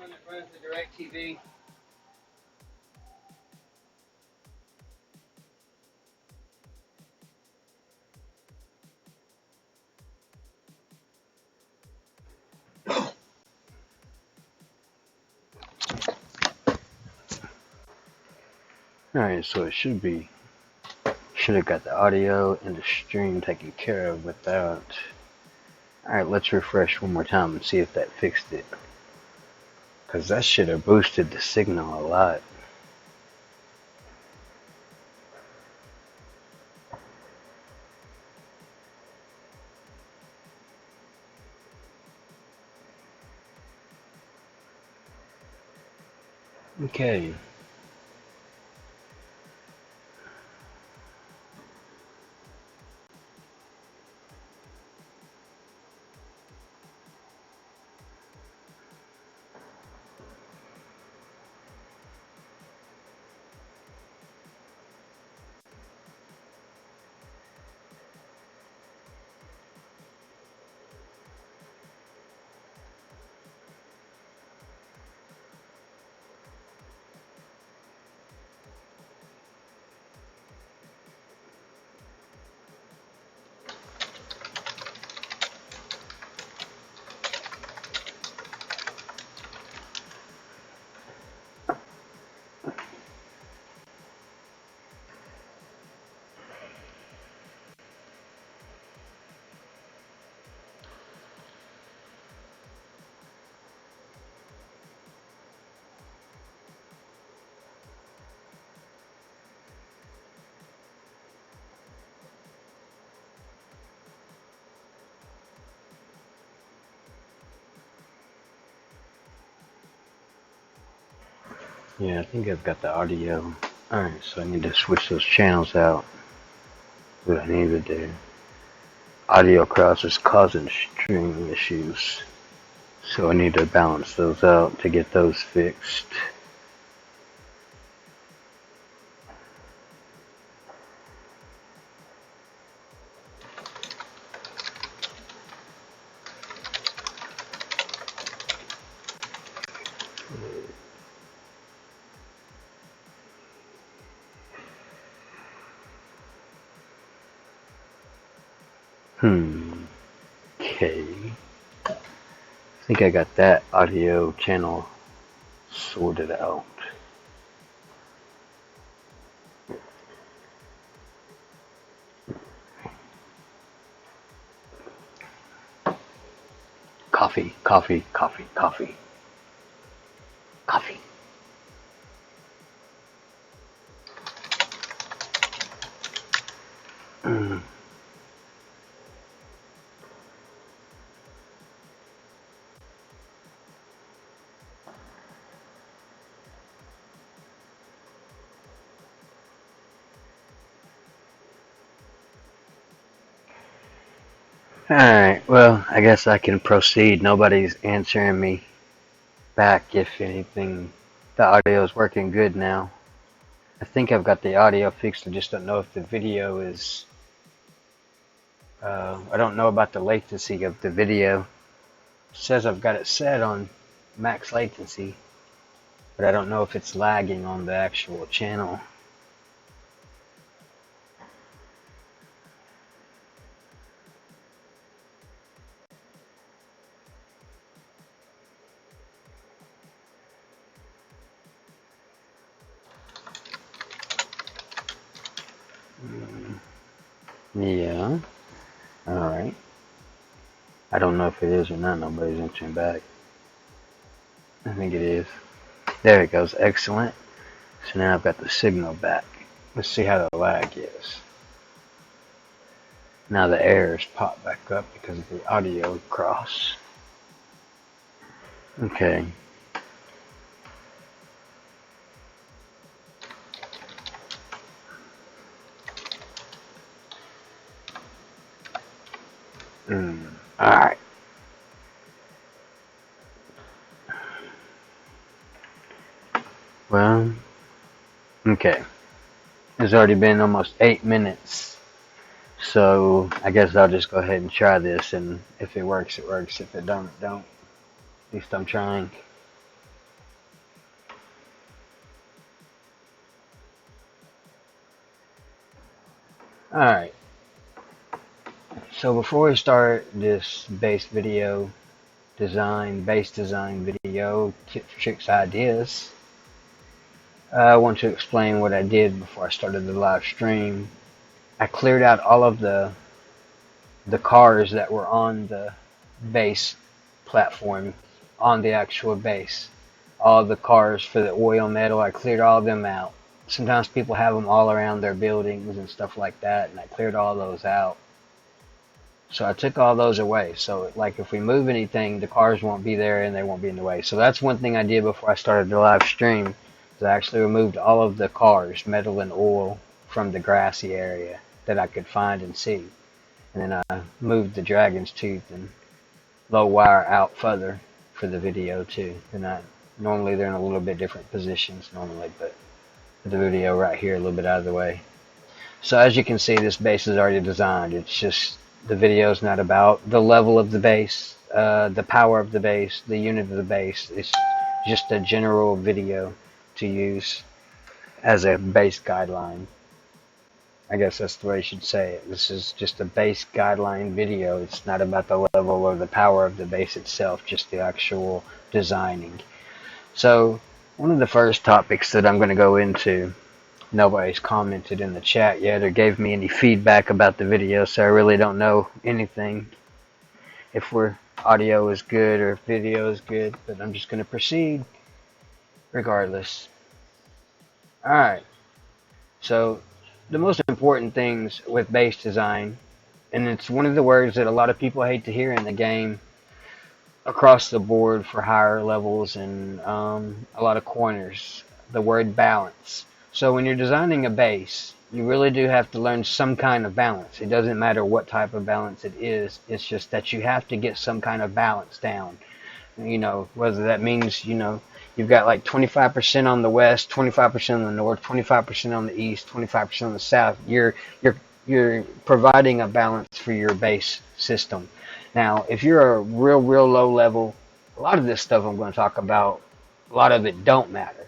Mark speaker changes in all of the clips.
Speaker 1: one that runs the DirecTV.
Speaker 2: Alright, so it should have got the audio and the stream taken care of without. Alright, let's refresh one more time and see if that fixed it. Because that should have boosted the signal a lot. Okay. Yeah, I think I've got the audio. Alright, so I need to switch those channels out. What I need to do. Audio cross is causing streaming issues. So I need to balance those out to get those fixed. Okay. I think I got that audio channel sorted out. Coffee, coffee, coffee, coffee. Coffee. Alright, well, I guess I can proceed. Nobody's answering me back, if anything. The audio is working good now. I think I've got the audio fixed. I just don't know if the video is... I don't know about the latency of the video. It says I've got it set on max latency, but I don't know if it's lagging on the actual channel. Yeah. Alright. I don't know if it is or not. Nobody's answering back. I think it is. There it goes. Excellent. So now I've got the signal back. Let's see how the lag is. Now the errors pop back up because of the audio cross. Okay. Alright. Well, okay. It's already been almost 8 minutes. So I guess I'll just go ahead and try this, and if it works, it works. If it don't, it don't. At least I'm trying. Alright, so before we start this base design video, tips, tricks, ideas, I want to explain what I did before I started the live stream. I cleared out all of the cars that were on the base platform, on the actual base. All the cars for the oil metal, I cleared all of them out. Sometimes people have them all around their buildings and stuff like that, and I cleared all those out. So I took all those away. So like if we move anything, the cars won't be there and they won't be in the way. So that's one thing I did before I started the live stream. Is I actually removed all of the cars, metal and oil, from the grassy area that I could find and see. And then I moved the dragon's tooth and low wire out further for the video too. And normally they're in a little bit different positions normally, but for the video right here a little bit out of the way. So as you can see, this base is already designed. It's just the video is not about the level of the base, the power of the base, the unit of the base. It's just a general video to use as a base guideline. I guess that's the way I should say it. This is just a base guideline video. It's not about the level or the power of the base itself, just the actual designing. So one of the first topics that I'm going to go into, nobody's commented in the chat yet or gave me any feedback about the video, so I really don't know anything if audio is good or if video is good, but I'm just going to proceed regardless. Alright, so the most important things with base design, and it's one of the words that a lot of people hate to hear in the game across the board for higher levels and a lot of corners, the word balance. So when you're designing a base, you really do have to learn some kind of balance. It doesn't matter what type of balance it is. It's just that you have to get some kind of balance down. You know, whether that means, you know, you've got like 25% on the west, 25% on the north, 25% on the east, 25% on the south. You're providing a balance for your base system. Now, if you're a real low level, a lot of this stuff I'm going to talk about, a lot of it don't matter.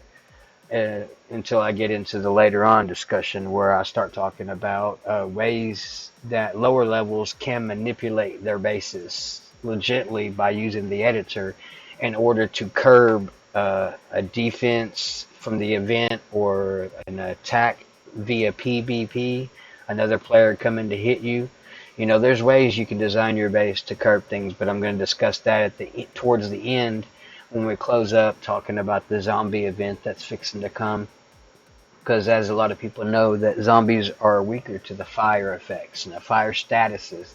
Speaker 2: Until I get into the later on discussion where I start talking about ways that lower levels can manipulate their bases legitimately by using the editor in order to curb a defense from the event or an attack via PvP, another player coming to hit you. You know, there's ways you can design your base to curb things, but I'm going to discuss that towards the end when we close up talking about the zombie event that's fixing to come. Because as a lot of people know, that zombies are weaker to the fire effects and the fire statuses.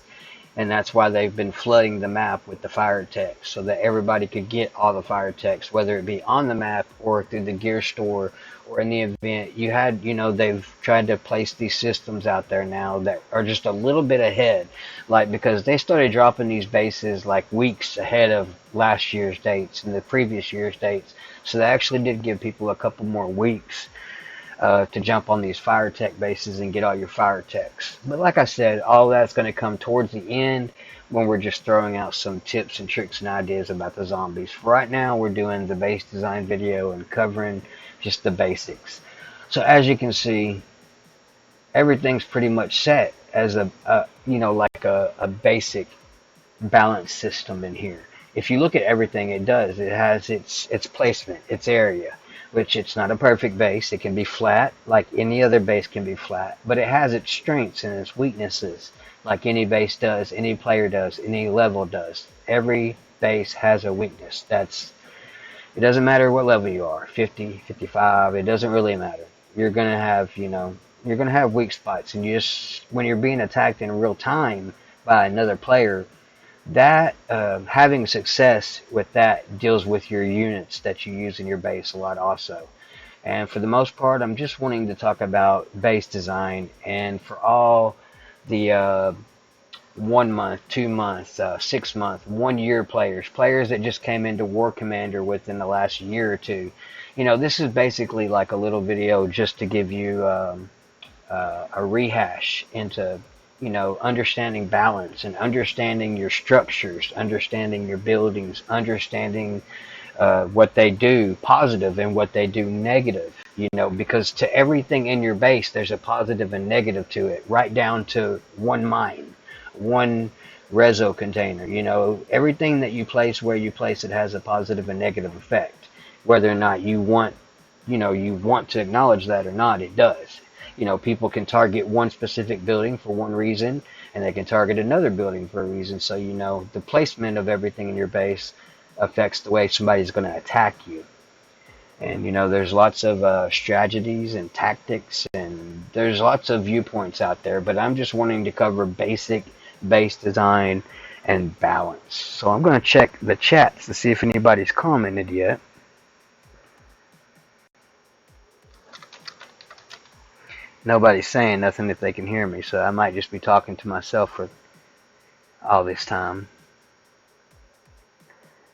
Speaker 2: And that's why they've been flooding the map with the fire text so that everybody could get all the fire text, whether it be on the map or through the gear store or in the event. They've tried to place these systems out there now that are just a little bit ahead. Like, because they started dropping these bases like weeks ahead of last year's dates and the previous year's dates. So they actually did give people a couple more weeks to jump on these fire tech bases and get all your fire techs. But like I said, all that's going to come towards the end when we're just throwing out some tips and tricks and ideas about the zombies. For right now, we're doing the base design video and covering just the basics. So as you can see, everything's pretty much set as a basic balance system in here. If you look at everything it does, it has its placement, its area, which it's not a perfect base. It can be flat, like any other base can be flat, but it has its strengths and its weaknesses, like any base does, any player does, any level does. Every base has a weakness. It doesn't matter what level you are, 50, 55, it doesn't really matter. You're going to have weak spots, and when you're being attacked in real time by another player, that having success with that deals with your units that you use in your base a lot also. And for the most part, I'm just wanting to talk about base design, and for all the 1 month, 2 months, 6 month, 1 year players that just came into War Commander within the last year or two. This is basically like a little video just to give you a rehash into understanding balance and understanding your structures, understanding your buildings, understanding what they do positive and what they do negative. You know, because to everything in your base, there's a positive and negative to it, right down to one mine, one reso container. You know, everything that you place where you place it has a positive and negative effect. Whether or not you want, you know, you want to acknowledge that or not, it does. You know, people can target one specific building for one reason, and they can target another building for a reason. So, you know, the placement of everything in your base affects the way somebody's going to attack you. And, you know, there's lots of strategies and tactics, and there's lots of viewpoints out there, but I'm just wanting to cover basic base design and balance. So I'm going to check the chats to see if anybody's commented yet. Nobody's saying nothing if they can hear me, so I might just be talking to myself for all this time.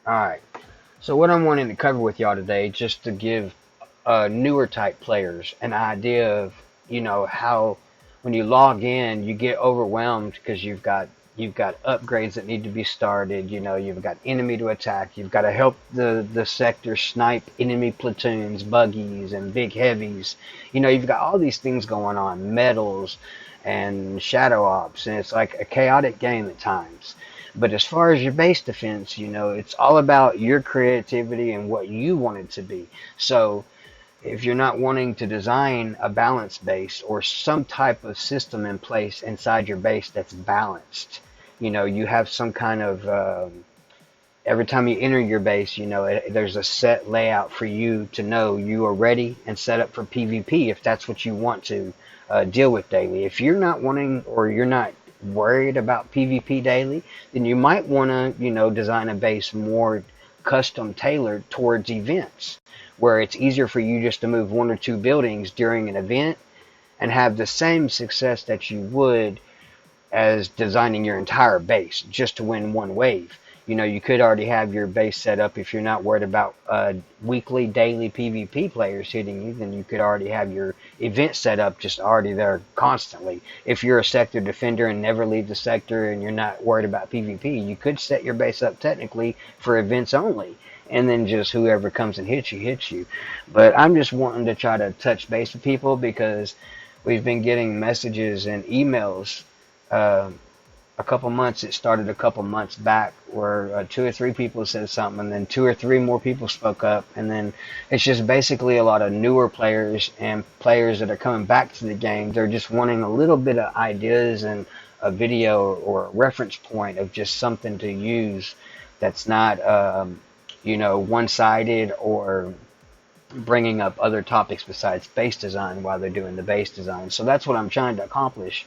Speaker 2: Alright, so what I'm wanting to cover with y'all today, just to give newer type players an idea of, you know, how when you log in, you get overwhelmed because you've got upgrades that need to be started. You know, you've got enemy to attack. You've got to help the sector snipe enemy platoons, buggies, and big heavies. You know, you've got all these things going on, metals and shadow ops, and it's like a chaotic game at times. But as far as your base defense, you know, it's all about your creativity and what you want it to be. So if you're not wanting to design a balanced base or some type of system in place inside your base that's balanced, you know, you have some kind of every time you enter your base, you know, there's a set layout for you to know you are ready and set up for PvP if that's what you want to deal with daily. If you're not wanting, or you're not worried about PvP daily, then you might want to, you know, design a base more custom tailored towards events, where it's easier for you just to move one or two buildings during an event and have the same success that you would as designing your entire base just to win one wave. You know, you could already have your base set up if you're not worried about weekly, daily PvP players hitting you. Then you could already have your event set up just already there constantly. If you're a sector defender and never leave the sector and you're not worried about PvP, you could set your base up technically for events only. And then just whoever comes and hits you, hits you. But I'm just wanting to try to touch base with people because we've been getting messages and emails a couple months. It started a couple months back where two or three people said something, and then two or three more people spoke up, and then it's just basically a lot of newer players and players that are coming back to the game. They're just wanting a little bit of ideas and a video or a reference point of just something to use that's not you know, one-sided or bringing up other topics besides base design while they're doing the base design. So that's what I'm trying to accomplish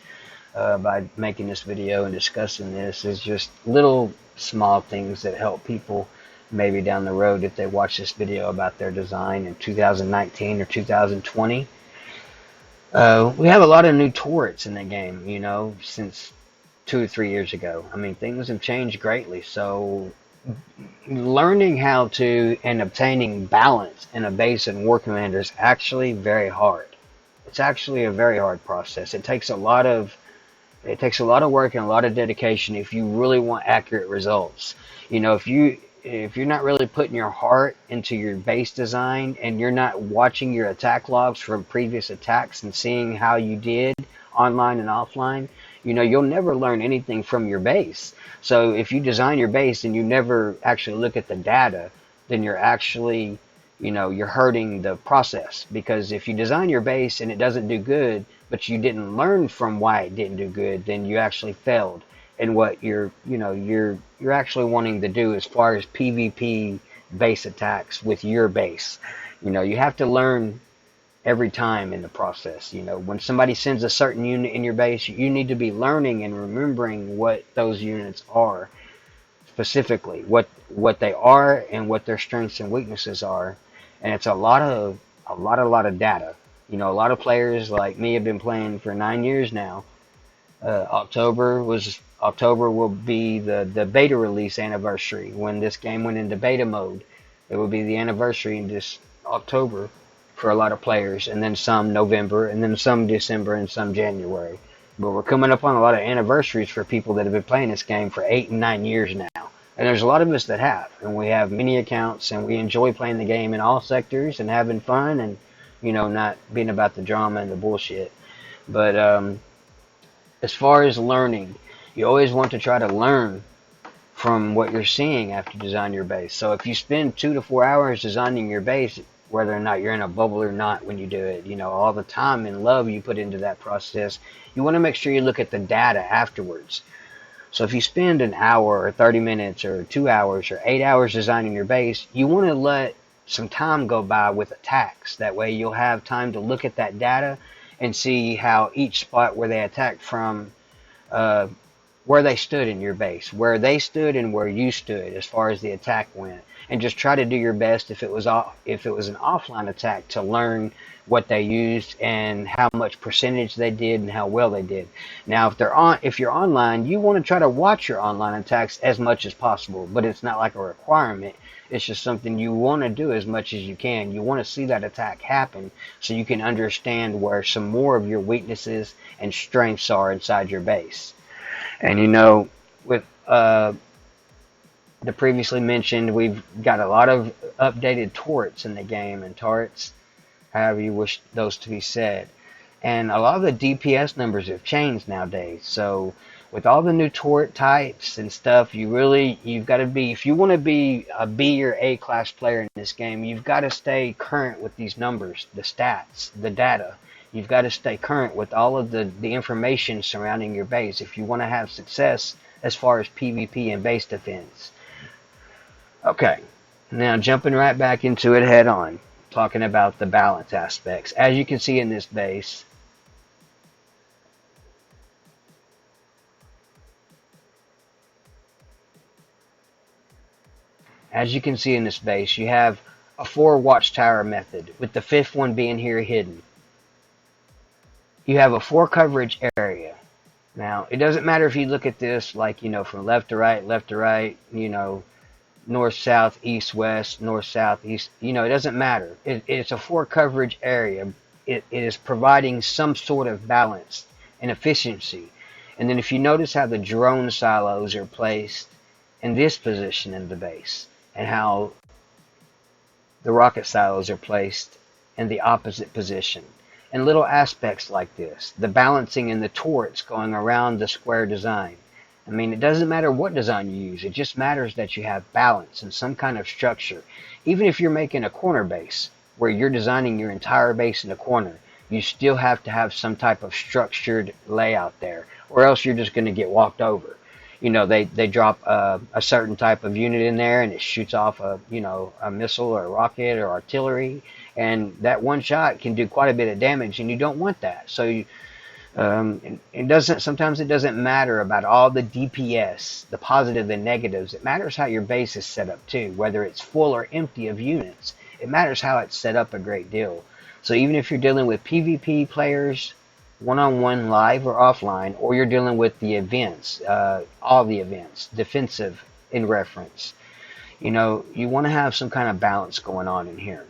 Speaker 2: by making this video and discussing this, is just little small things that help people maybe down the road if they watch this video about their design in 2019 or 2020. We have a lot of new turrets in the game, you know, since 2 or 3 years ago. I mean, things have changed greatly. So learning how to and obtaining balance in a base in War Commander is actually very hard. It's actually a very hard process. It takes a lot of work and a lot of dedication if you really want accurate results. You know, if you're not really putting your heart into your base design and you're not watching your attack logs from previous attacks and seeing how you did online and offline, you know, you'll never learn anything from your base. So if you design your base and you never actually look at the data, then you're actually, you know, you're hurting the process. Because if you design your base and it doesn't do good, but you didn't learn from why it didn't do good, then you actually failed in what you're actually wanting to do as far as PvP base attacks with your base. You know, you have to learn every time in the process. You know, when somebody sends a certain unit in your base, you need to be learning and remembering what those units are specifically, what they are and what their strengths and weaknesses are. And it's a lot of data. You know, a lot of players like me have been playing for 9 years now. October will be the beta release anniversary. When this game went into beta mode, it will be the anniversary in this October for a lot of players, and then some November, and then some December, and some January. But we're coming up on a lot of anniversaries for people that have been playing this game for 8 and 9 years now. And there's a lot of us that have, and we have many accounts, and we enjoy playing the game in all sectors and having fun, and not being about the drama and the bullshit. But as far as learning, you always want to try to learn from what you're seeing after you design your base. So if you spend 2 to 4 hours designing your base, whether or not you're in a bubble or not when you do it, all the time and love you put into that process, you want to make sure you look at the data afterwards. So if you spend an hour or 30 minutes or 2 hours or 8 hours designing your base, you want to let some time go by with attacks. That way you'll have time to look at that data and see how each spot where they attacked from, uh, where they stood in your base, where they stood and where you stood as far as the attack went, and just try to do your best if it was an offline attack to learn what they used and how much percentage they did and how well they did. Now, if you're online, you want to try to watch your online attacks as much as possible, but it's not like a requirement. It's just something you want to do as much as you can. You want to see that attack happen so you can understand where some more of your weaknesses and strengths are inside your base. And with the previously mentioned, we've got a lot of updated turrets in the game, and turrets, however you wish those to be said. And a lot of the DPS numbers have changed nowadays. So with all the new turret types and stuff, you've got to be, if you want to be a B or A class player in this game, you've got to stay current with these numbers, the stats, the data. You've got to stay current with all of the information surrounding your base if you want to have success as far as PvP and base defense. Okay, now jumping right back into it head on, talking about the balance aspects. As you can see in this base, you have a 4 watchtower method, with the 5th one being here hidden. You have a 4 coverage area. Now, it doesn't matter if you look at this like, from left to right, north, south, east, west, north, south, east. It doesn't matter. It's a 4 coverage area. It is providing some sort of balance and efficiency. And then if you notice how the drone silos are placed in this position in the base, and how the rocket silos are placed in the opposite position, and little aspects like this, the balancing and the turrets going around the square design. I mean, it doesn't matter what design you use. It just matters that you have balance and some kind of structure. Even if you're making a corner base, where you're designing your entire base in a corner, you still have to have some type of structured layout there, or else you're just going to get walked over. They drop a certain type of unit in there, and it shoots off a missile or a rocket or artillery, and that one shot can do quite a bit of damage, and you don't want that. So sometimes it doesn't matter about all the DPS, the positive and negatives. It matters how your base is set up too, whether it's full or empty of units. It matters how it's set up a great deal. So even if you're dealing with PvP players, one-on-one, live or offline, or you're dealing with the events, all the events, defensive in reference, you want to have some kind of balance going on in here.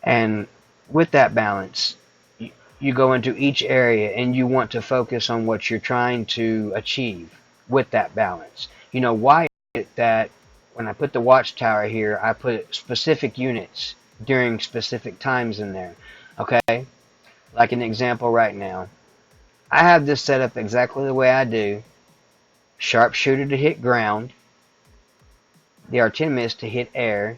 Speaker 2: And with that balance, you go into each area and you want to focus on what you're trying to achieve with that balance. Why is it that when I put the watchtower here, I put specific units during specific times in there? Okay? Like an example right now, I have this set up exactly the way I do. Sharpshooter to hit ground, the artimist to hit air,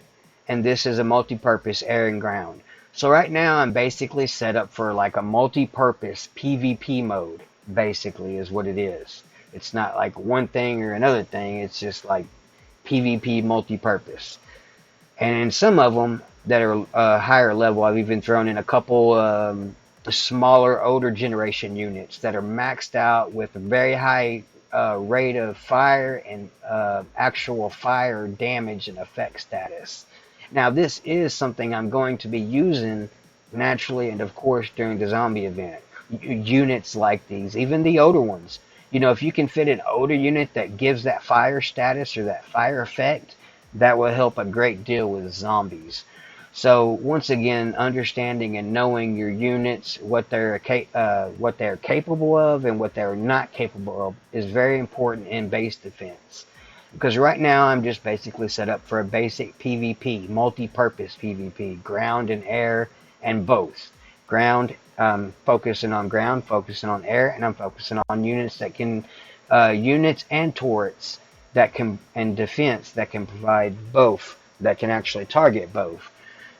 Speaker 2: and this is a multi-purpose air and ground. So right now I'm basically set up for like a multi-purpose PvP mode, basically is what it is. It's not like one thing or another thing, it's just like PvP multi-purpose. And in some of them that are higher level, I've even thrown in a couple smaller, older generation units that are maxed out with a very high rate of fire and actual fire damage and effect status. Now, this is something I'm going to be using naturally and, of course, during the zombie event. Units like these, even the older ones. If you can fit an older unit that gives that fire status or that fire effect, that will help a great deal with zombies. So once again, understanding and knowing your units, what they're capable of and what they're not capable of, is very important in base defense. Because right now I'm just basically set up for a basic PvP, multi-purpose PvP, ground and air and both. Ground, focusing on ground, focusing on air, and I'm focusing on units that can, units and turrets that can, and defense that can provide both, that can actually target both.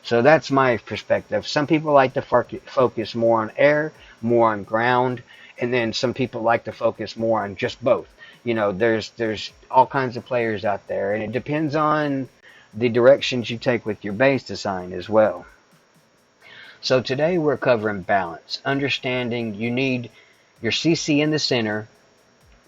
Speaker 2: So that's my perspective. Some people like to focus more on air, more on ground, and then some people like to focus more on just both. There's all kinds of players out there, and it depends on the directions you take with your base design as well. So today we're covering balance, understanding you need your CC in the center.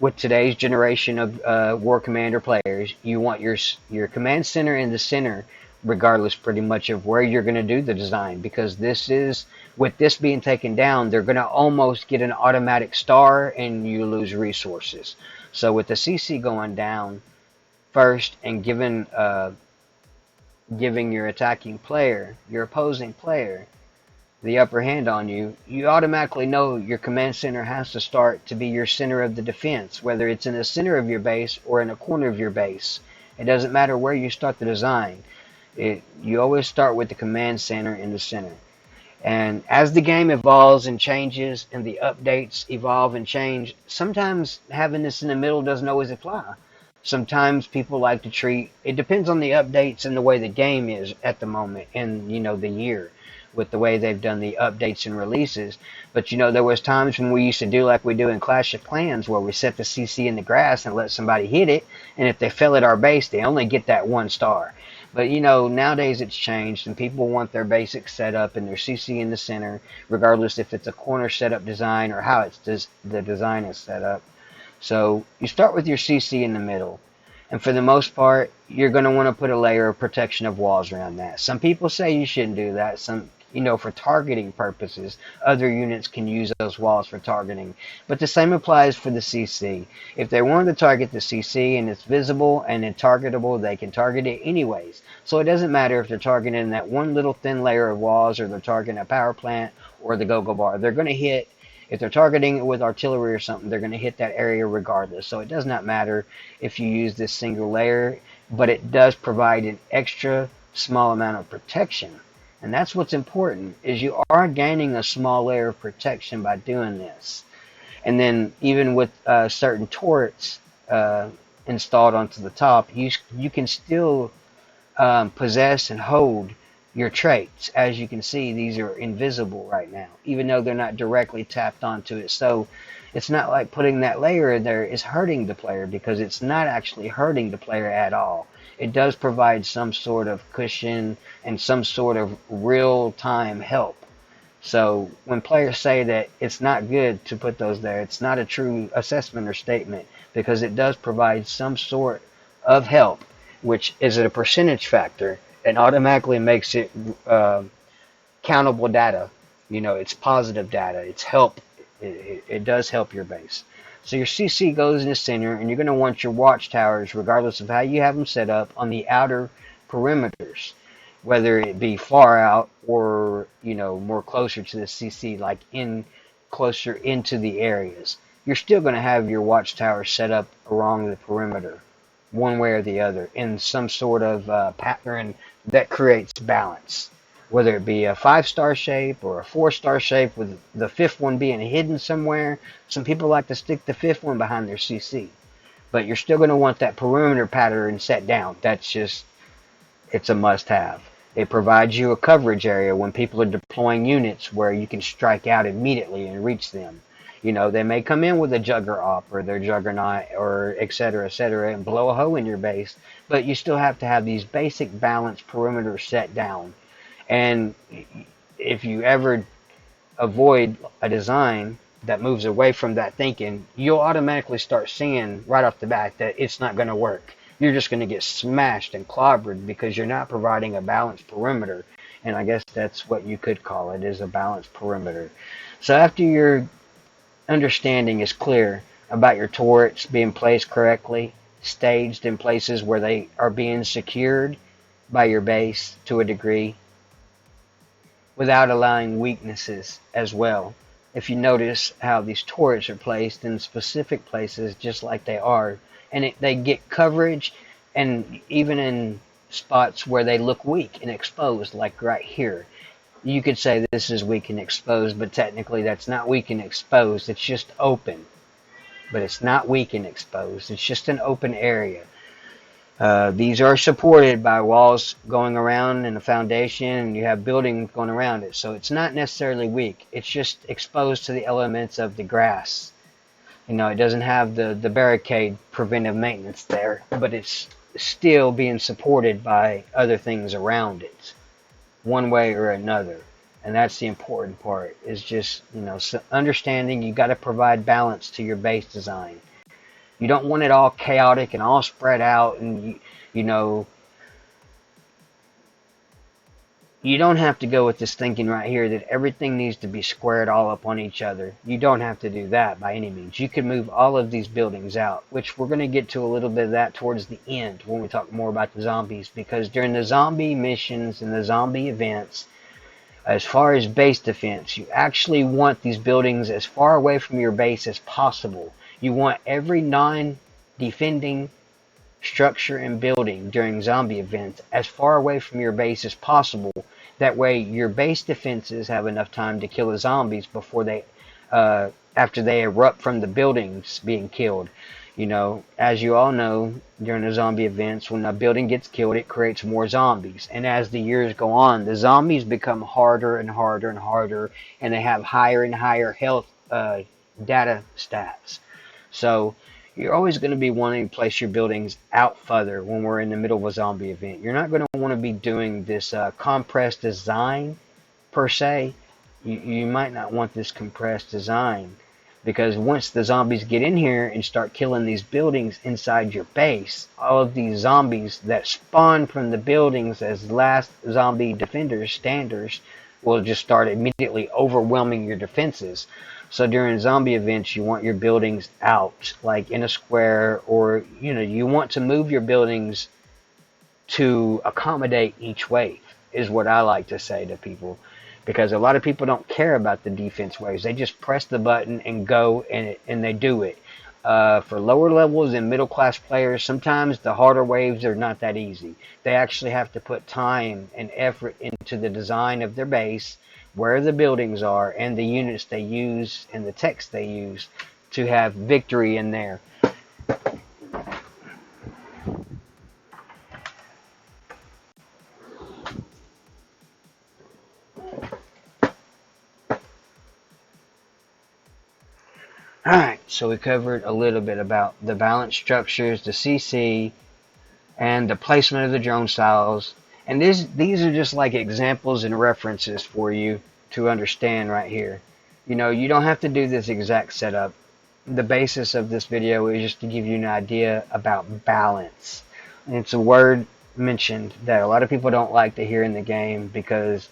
Speaker 2: With today's generation of War Commander players, you want your command center in the center, regardless pretty much of where you're going to do the design, because this is, with this being taken down, they're going to almost get an automatic star and you lose resources. So with the CC going down first and giving your attacking player, your opposing player, the upper hand on you, you automatically know your command center has to start to be your center of the defense, whether it's in the center of your base or in a corner of your base. It doesn't matter where you start the design. You always start with the command center in the center. And as the game evolves and changes and the updates evolve and change, sometimes having this in the middle doesn't always apply. Sometimes people like to treat, it depends on the updates and the way the game is at the moment and, the year with the way they've done the updates and releases. But, there was times when we used to do like we do in Clash of Clans where we set the CC in the grass and let somebody hit it. And if they fell at our base, they only get that 1 star. But, nowadays it's changed and people want their basic setup and their CC in the center, regardless if it's a corner setup design or how the design is set up. So you start with your CC in the middle. And for the most part, you're going to want to put a layer of protection of walls around that. Some people say you shouldn't do that. For targeting purposes, other units can use those walls for targeting. But the same applies for the CC. If they want to target the CC and it's visible and it's targetable, they can target it anyways. So it doesn't matter if they're targeting that one little thin layer of walls or they're targeting a power plant or the go-go bar. They're going to hit. If they're targeting it with artillery or something, they're going to hit that area regardless. So it does not matter if you use this single layer, but it does provide an extra small amount of protection. And that's what's important, is you are gaining a small layer of protection by doing this. And then even with certain turrets installed onto the top, you can still possess and hold your traits. As you can see, these are invisible right now, even though they're not directly tapped onto it. So it's not like putting that layer in there is hurting the player, because it's not actually hurting the player at all. It does provide some sort of cushion and some sort of real-time help. So when players say that it's not good to put those there, it's not a true assessment or statement, because it does provide some sort of help, which is a percentage factor and automatically makes it countable data. It's positive data. It's help. It does help your base. So your CC goes in the center, and you're going to want your watchtowers, regardless of how you have them set up, on the outer perimeters, whether it be far out or more closer to the CC, like closer into the areas. You're still going to have your watchtowers set up along the perimeter, one way or the other, in some sort of pattern that creates balance, whether it be a 5-star shape or a 4-star shape with the 5th one being hidden somewhere. Some people like to stick the 5th one behind their CC, but you're still going to want that perimeter pattern set down. It's a must-have. It provides you a coverage area when people are deploying units where you can strike out immediately and reach them. They may come in with a Jugger Op or their Juggernaut or et cetera, and blow a hole in your base, but you still have to have these basic balance perimeters set down. And if you ever avoid a design that moves away from that thinking, you'll automatically start seeing right off the bat that it's not going to work. You're just going to get smashed and clobbered because you're not providing a balanced perimeter. And I guess that's what you could call it, is a balanced perimeter. So after your understanding is clear about your turrets being placed correctly, staged in places where they are being secured by your base to a degree, without allowing weaknesses as well. If you notice how these turrets are placed in specific places just like they are, and they get coverage, and even in spots where they look weak and exposed, like right here, You could say this is weak and exposed, but technically that's not weak and exposed. It's just open, but it's not weak and exposed. It's just an open area. These are supported by walls going around and a foundation, and you have buildings going around it. So it's not necessarily weak. It's just exposed to the elements of the grass. It doesn't have the barricade preventive maintenance there, but it's still being supported by other things around it, one way or another. And that's the important part, is just, understanding you got to provide balance to your base design. You don't want it all chaotic and all spread out, and you know you don't have to go with this thinking right here that everything needs to be squared all up on each other. You don't have to do that by any means. You can move all of these buildings out, which we're going to get to a little bit of that towards the end when we talk more about the zombies, because during the zombie missions and the zombie events, as far as base defense, you actually want these buildings as far away from your base as possible. You want every non-defending structure and building during zombie events as far away from your base as possible. That way your base defenses have enough time to kill the zombies before after they erupt from the buildings being killed. As you all know, during the zombie events, when a building gets killed, it creates more zombies. And as the years go on, the zombies become harder and harder and harder, and they have higher and higher health data stats. So you're always going to be wanting to place your buildings out further when we're in the middle of a zombie event. You're not going to want to be doing this compressed design per se. You might not want this compressed design, because once the zombies get in here and start killing these buildings inside your base, all of these zombies that spawn from the buildings as last zombie defenders, standers, will just start immediately overwhelming your defenses. So during zombie events, you want your buildings out, like in a square, or you want to move your buildings to accommodate each wave, is what I like to say to people, because a lot of people don't care about the defense waves. They just press the button and go, and they do it. For lower levels and middle class players, sometimes the harder waves are not that easy. They actually have to put time and effort into the design of their base, where the buildings are, and the units they use, and the text they use to have victory in there. Alright, so we covered a little bit about the balance structures, the CC, and the placement of the drone styles. And these are just like examples and references for you to understand right here. You don't have to do this exact setup. The basis of this video is just to give you an idea about balance. And it's a word mentioned that a lot of people don't like to hear in the game, because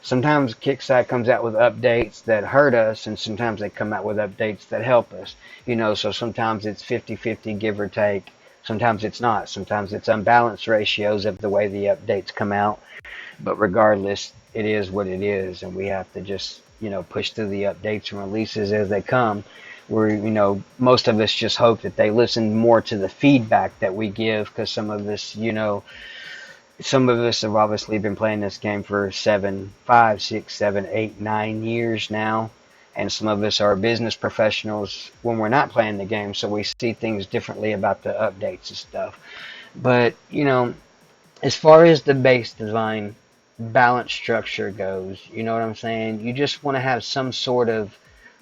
Speaker 2: sometimes Kickside comes out with updates that hurt us, and sometimes they come out with updates that help us. So sometimes it's 50-50, give or take. Sometimes it's not. Sometimes it's unbalanced ratios of the way the updates come out. But regardless, it is what it is, and we have to just, push through the updates and releases as they come. Most of us just hope that they listen more to the feedback that we give, because some of us have obviously been playing this game for 5, 6, 7, 8, 9 years now. And some of us are business professionals when we're not playing the game, so we see things differently about the updates and stuff. But, as far as the base design balance structure goes, you know what I'm saying? You just want to have some sort of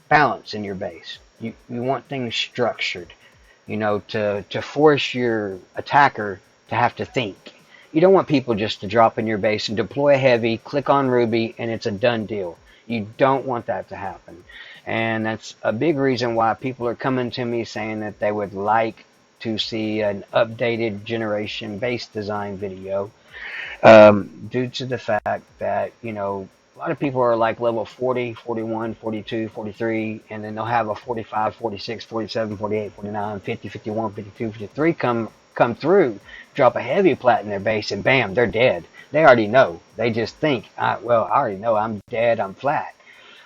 Speaker 2: balance in your base. You want things structured, to force your attacker to have to think. You don't want people just to drop in your base and deploy a heavy, click on Ruby, and it's a done deal. You don't want that to happen. And that's a big reason why people are coming to me saying that they would like to see an updated generation base design video, due to the fact that, a lot of people are like level 40, 41, 42, 43, and then they'll have a 45, 46, 47, 48, 49, 50, 51, 52, 53 come through, drop a heavy plat in their base, and bam, they're dead. They already know. They just think, I already know I'm dead, I'm flat.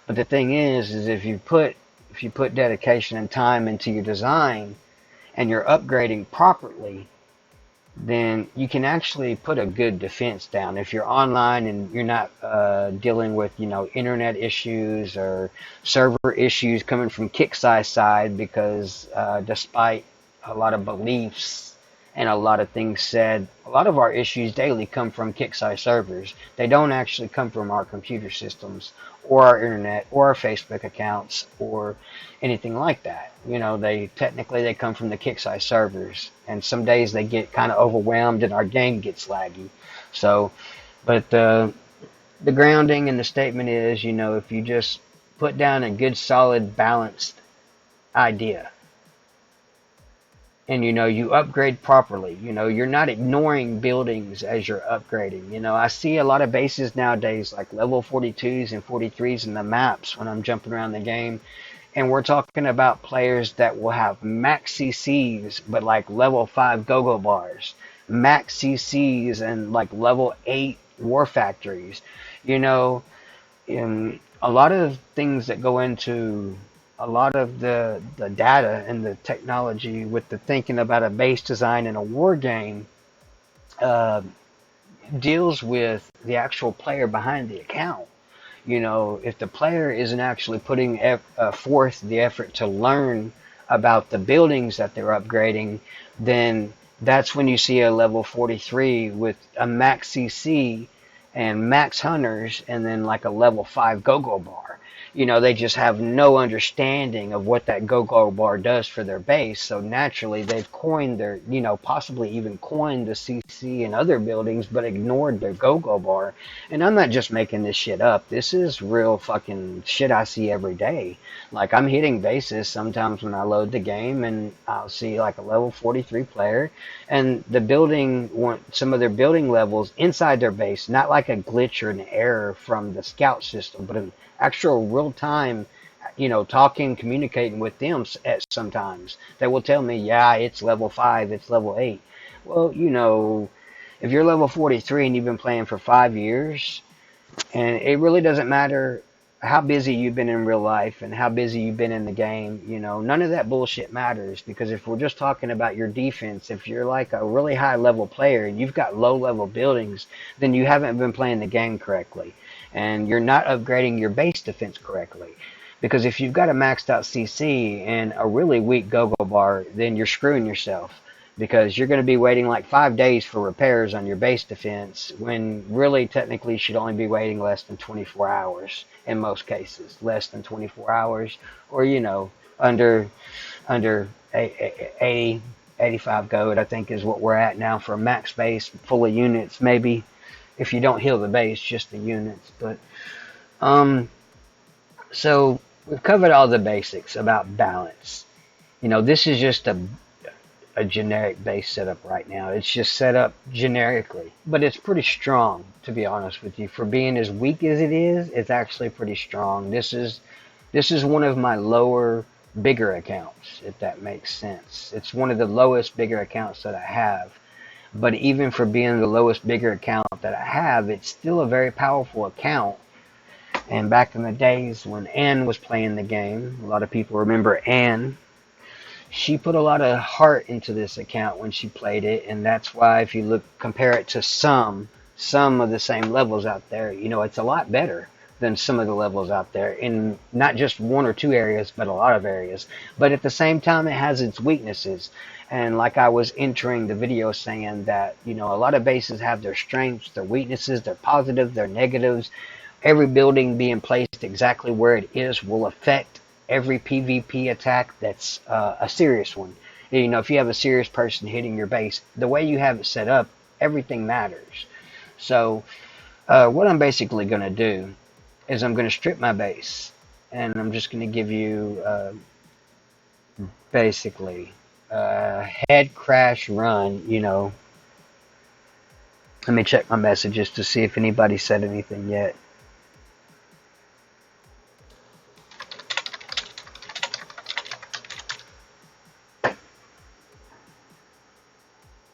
Speaker 2: But the thing is if you put dedication and time into your design, and you're upgrading properly, then you can actually put a good defense down. If you're online and you're not dealing with, internet issues or server issues coming from Kicksai's side, because despite a lot of beliefs and a lot of things said, a lot of our issues daily come from Kicksai servers. They don't actually come from our computer systems or our internet or our Facebook accounts or anything like that. They technically they come from the Kicksai servers, and some days they get kind of overwhelmed and our game gets laggy. So, but the grounding and the statement is, if you just put down a good, solid, balanced idea, and you upgrade properly. You're not ignoring buildings as you're upgrading. I see a lot of bases nowadays like level 42s and 43s in the maps when I'm jumping around the game. And we're talking about players that will have max CCs, but like level 5 go-go bars, max CCs, and like level 8 war factories. You know, in a lot of things that go into a lot of the data and the technology with the thinking about a base design in a war game uh, deals with the actual player behind the account. If the player isn't actually putting forth the effort to learn about the buildings that they're upgrading, then that's when you see a level 43 with a max CC and max hunters and then like a level 5 go-go bar. They just have no understanding of what that go-go bar does for their base. So naturally, they've coined their, possibly even coined the CC in other buildings, but ignored their go-go bar. And I'm not just making this shit up. This is real fucking shit I see every day. Like, I'm hitting bases sometimes when I load the game, and I'll see like a level 43 player, and the building want some of their building levels inside their base, not like a glitch or an error from the scout system, but an actual real time, talking, communicating with them at sometimes. They will tell me, yeah, it's level 5, it's level 8. Well, if you're level 43 and you've been playing for 5 years, and it really doesn't matter how busy you've been in real life and how busy you've been in the game, none of that bullshit matters, because if we're just talking about your defense, if you're like a really high level player and you've got low level buildings, then you haven't been playing the game correctly and you're not upgrading your base defense correctly. Because if you've got a maxed out CC and a really weak go-go bar, then you're screwing yourself, because you're going to be waiting like 5 days for repairs on your base defense when really technically you should only be waiting less than 24 hours in most cases, less than 24 hours, or under 80 85 gold I think is what we're at now for a max base full of units, maybe if you don't heal the base, just the units. But so we've covered all the basics about balance. This is just a generic base setup right now. It's just set up generically, but it's pretty strong, to be honest with you. For being as weak as it is, it's actually pretty strong. This is one of my lower, bigger accounts, if that makes sense. It's one of the lowest, bigger accounts that I have. But even for being the lowest, bigger account that I have, it's still a very powerful account. And back in the days when Anne was playing the game, a lot of people remember Anne. She put a lot of heart into this account when she played it, and that's why if you compare it to some of the same levels out there, it's a lot better than some of the levels out there in not just one or two areas, but a lot of areas. But at the same time, it has its weaknesses. And like I was entering the video saying that, a lot of bases have their strengths, their weaknesses, their positives, their negatives. Every building being placed exactly where it is will affect every PvP attack that's a serious one. If you have a serious person hitting your base, the way you have it set up, everything matters. So what I'm basically going to do is I'm going to strip my base, and I'm just going to give you basically head crash run. Let me check my messages to see if anybody said anything yet.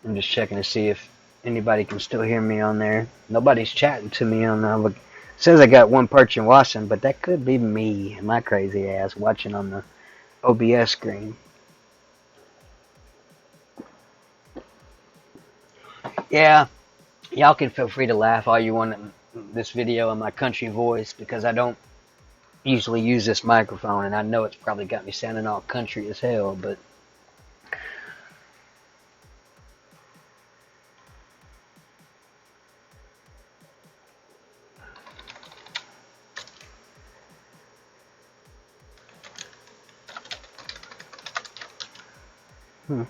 Speaker 2: I'm just checking to see if anybody can still hear me on there. Nobody's chatting to me on there. It says I got one person watching, but that could be me and my crazy ass watching on the OBS screen. Yeah, y'all can feel free to laugh all you want at this video in my country voice because I don't usually use this microphone, and I know it's probably got me sounding all country as hell, but hmm.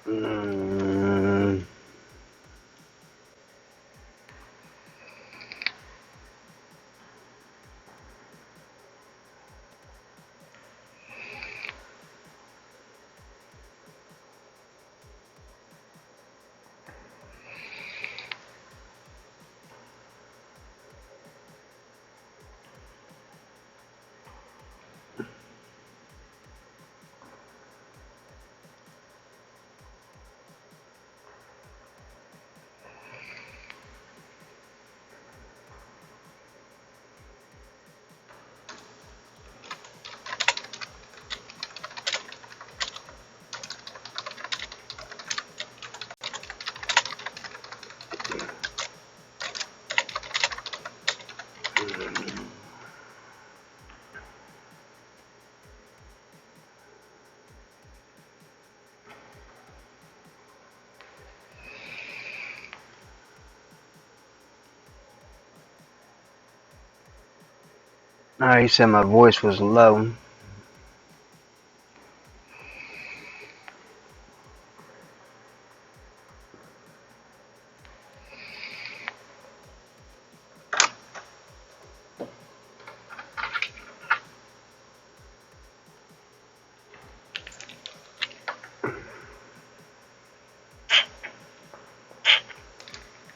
Speaker 2: Mm. Oh, you said my voice was low.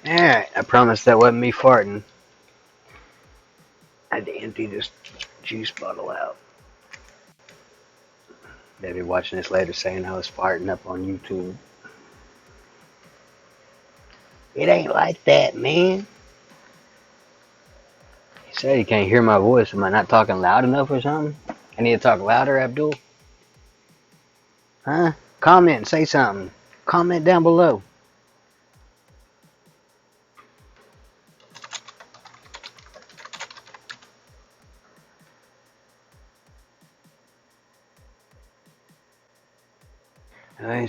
Speaker 2: Alright, I promise that wasn't me farting. I had to empty this juice bottle out. They'll be watching this later saying I was farting up on YouTube. It ain't like that, man. He said he can't hear my voice. Am I not talking loud enough or something? I need to talk louder, Abdul? Huh? Comment, say something. Comment down below.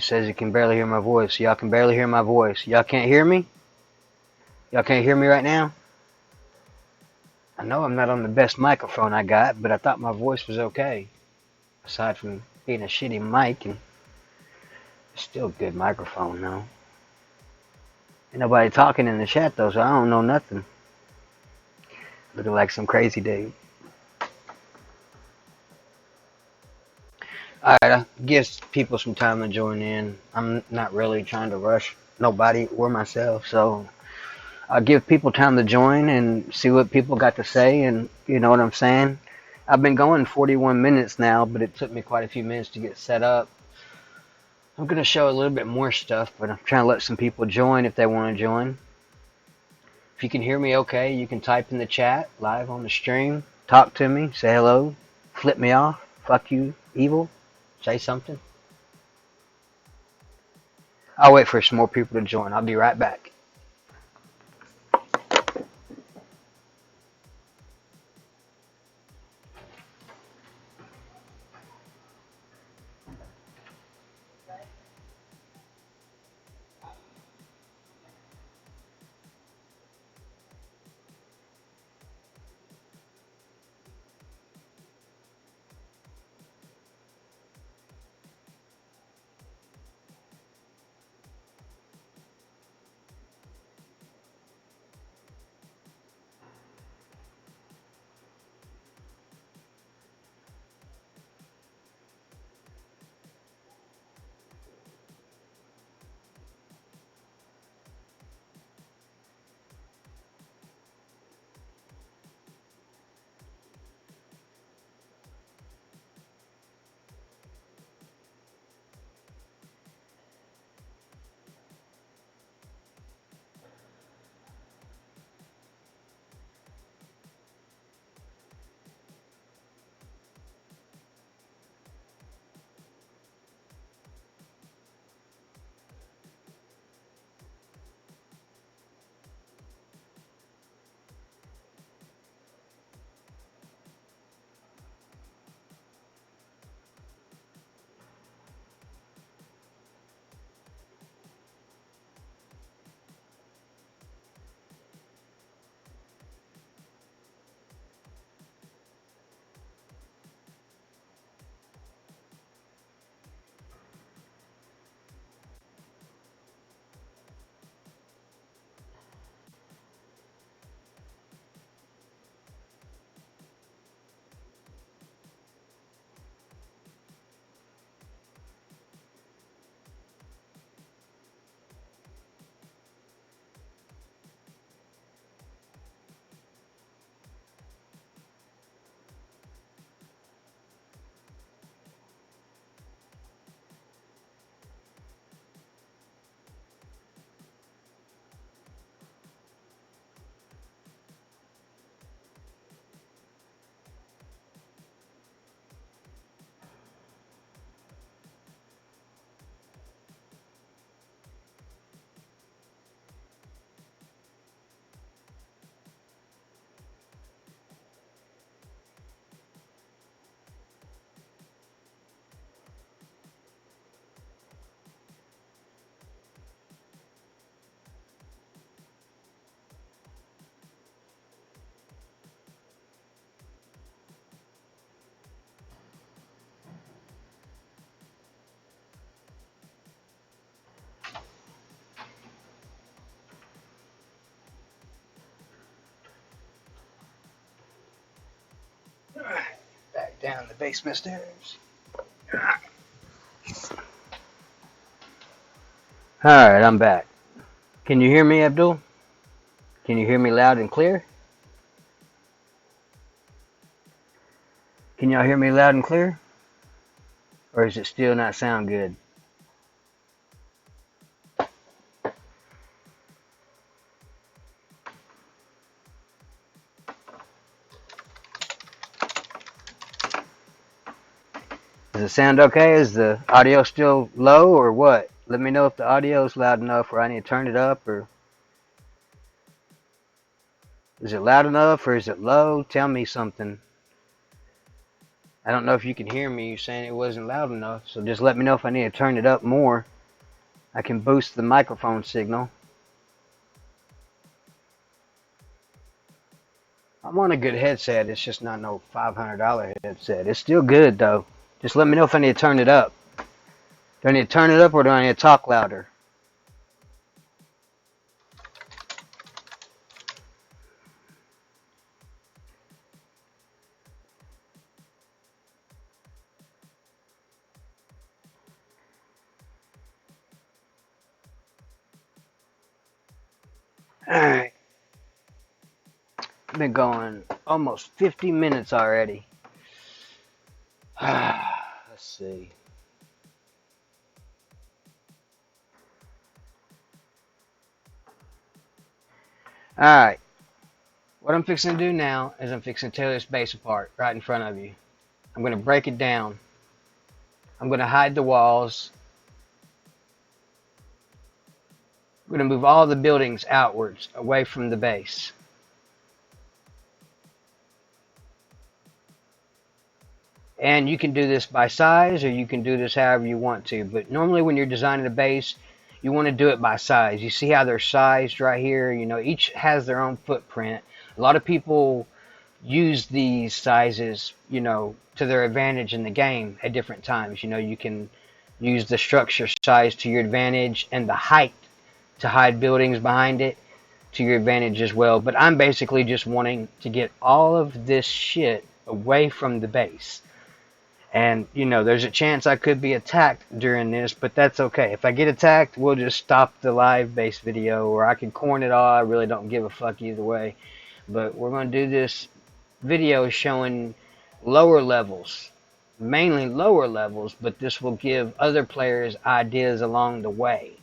Speaker 2: He says he can barely hear my voice. Y'all can barely hear my voice. Y'all can't hear me? Y'all can't hear me right now? I know I'm not on the best microphone I got, but I thought my voice was okay. Aside from being a shitty mic, and it's still a good microphone, though. Ain't nobody talking in the chat, though, so I don't know nothing. Looking like some crazy dude. Alright, gives people some time to join in. I'm not really trying to rush nobody or myself, so I'll give people time to join and see what people got to say, and you know what I'm saying? I've been going 41 minutes now, but it took me quite a few minutes to get set up. I'm going to show a little bit more stuff, but I'm trying to let some people join if they want to join. If you can hear me okay, you can type in the chat live on the stream. Talk to me, say hello, flip me off, fuck you, evil, say something. I'll wait for some more people to join. I'll be right back. down the basement stairs. Alright, I'm back. Can you hear me, Abdul? Can you hear me loud and clear? Can y'all hear me loud and clear? Or does it still not sound good? Does it sound okay? Is the audio still low or what? Let me know if the audio is loud enough or I need to turn it up, or is it loud enough or is it low? Tell me something. I don't know if you can hear me. You're saying it wasn't loud enough, so just let me know if I need to turn it up more. I can boost the microphone signal. I'm on a good headset. It's just not no $500 headset. It's still good though. Just let me know if I need to turn it up. Do I need to turn it up or do I need to talk louder? Alright. I've been going almost 50 minutes already. Let's see. Alright. What I'm fixing to do now is I'm fixing to tear this base apart right in front of you. I'm going to break it down. I'm going to hide the walls. I'm going to move all the buildings outwards, away from the base. And you can do this by size, or you can do this however you want to. But normally when you're designing a base, you want to do it by size. You see how they're sized right here? You know, each has their own footprint. A lot of people use these sizes, you know, to their advantage in the game at different times. You know, you can use the structure size to your advantage and the height to hide buildings behind it to your advantage as well. But I'm basically just wanting to get all of this shit away from the base. And, you know, there's a chance I could be attacked during this, but that's okay. If I get attacked, we'll just stop the live base video, or I can corn it all. I really don't give a fuck either way. But we're going to do this video showing lower levels, mainly lower levels, but this will give other players ideas along the way.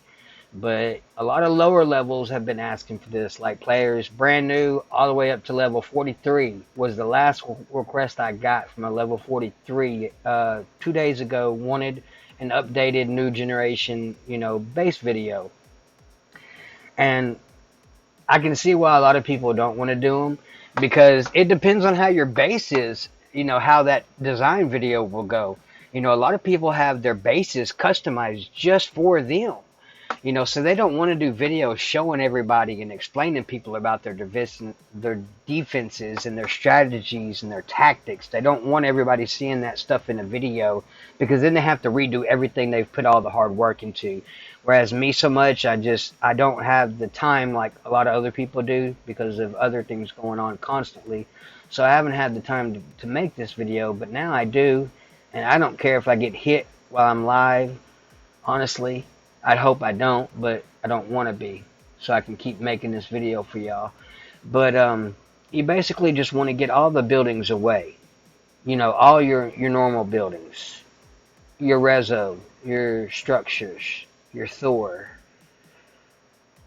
Speaker 2: But a lot of lower levels have been asking for this, like players brand new all the way up to level 43 was the last request I got from a level 43 2 days ago. Wanted an updated new generation, you know, base video. And I can see why a lot of people don't want to do them, because it depends on how your base is, you know, how that design video will go. You know, a lot of people have their bases customized just for them. You know, so they don't want to do videos showing everybody and explaining people about their defenses and their strategies and their tactics. They don't want everybody seeing that stuff in a video, because then they have to redo everything they've put all the hard work into. Whereas me, so much, I don't have the time like a lot of other people do because of other things going on constantly. So I haven't had the time to make this video, but now I do. And I don't care if I get hit while I'm live, honestly. I'd hope I don't, but I don't want to be, so I can keep making this video for y'all. But you basically just want to get all the buildings away. You know, all your normal buildings, your reso, your structures, your Thor,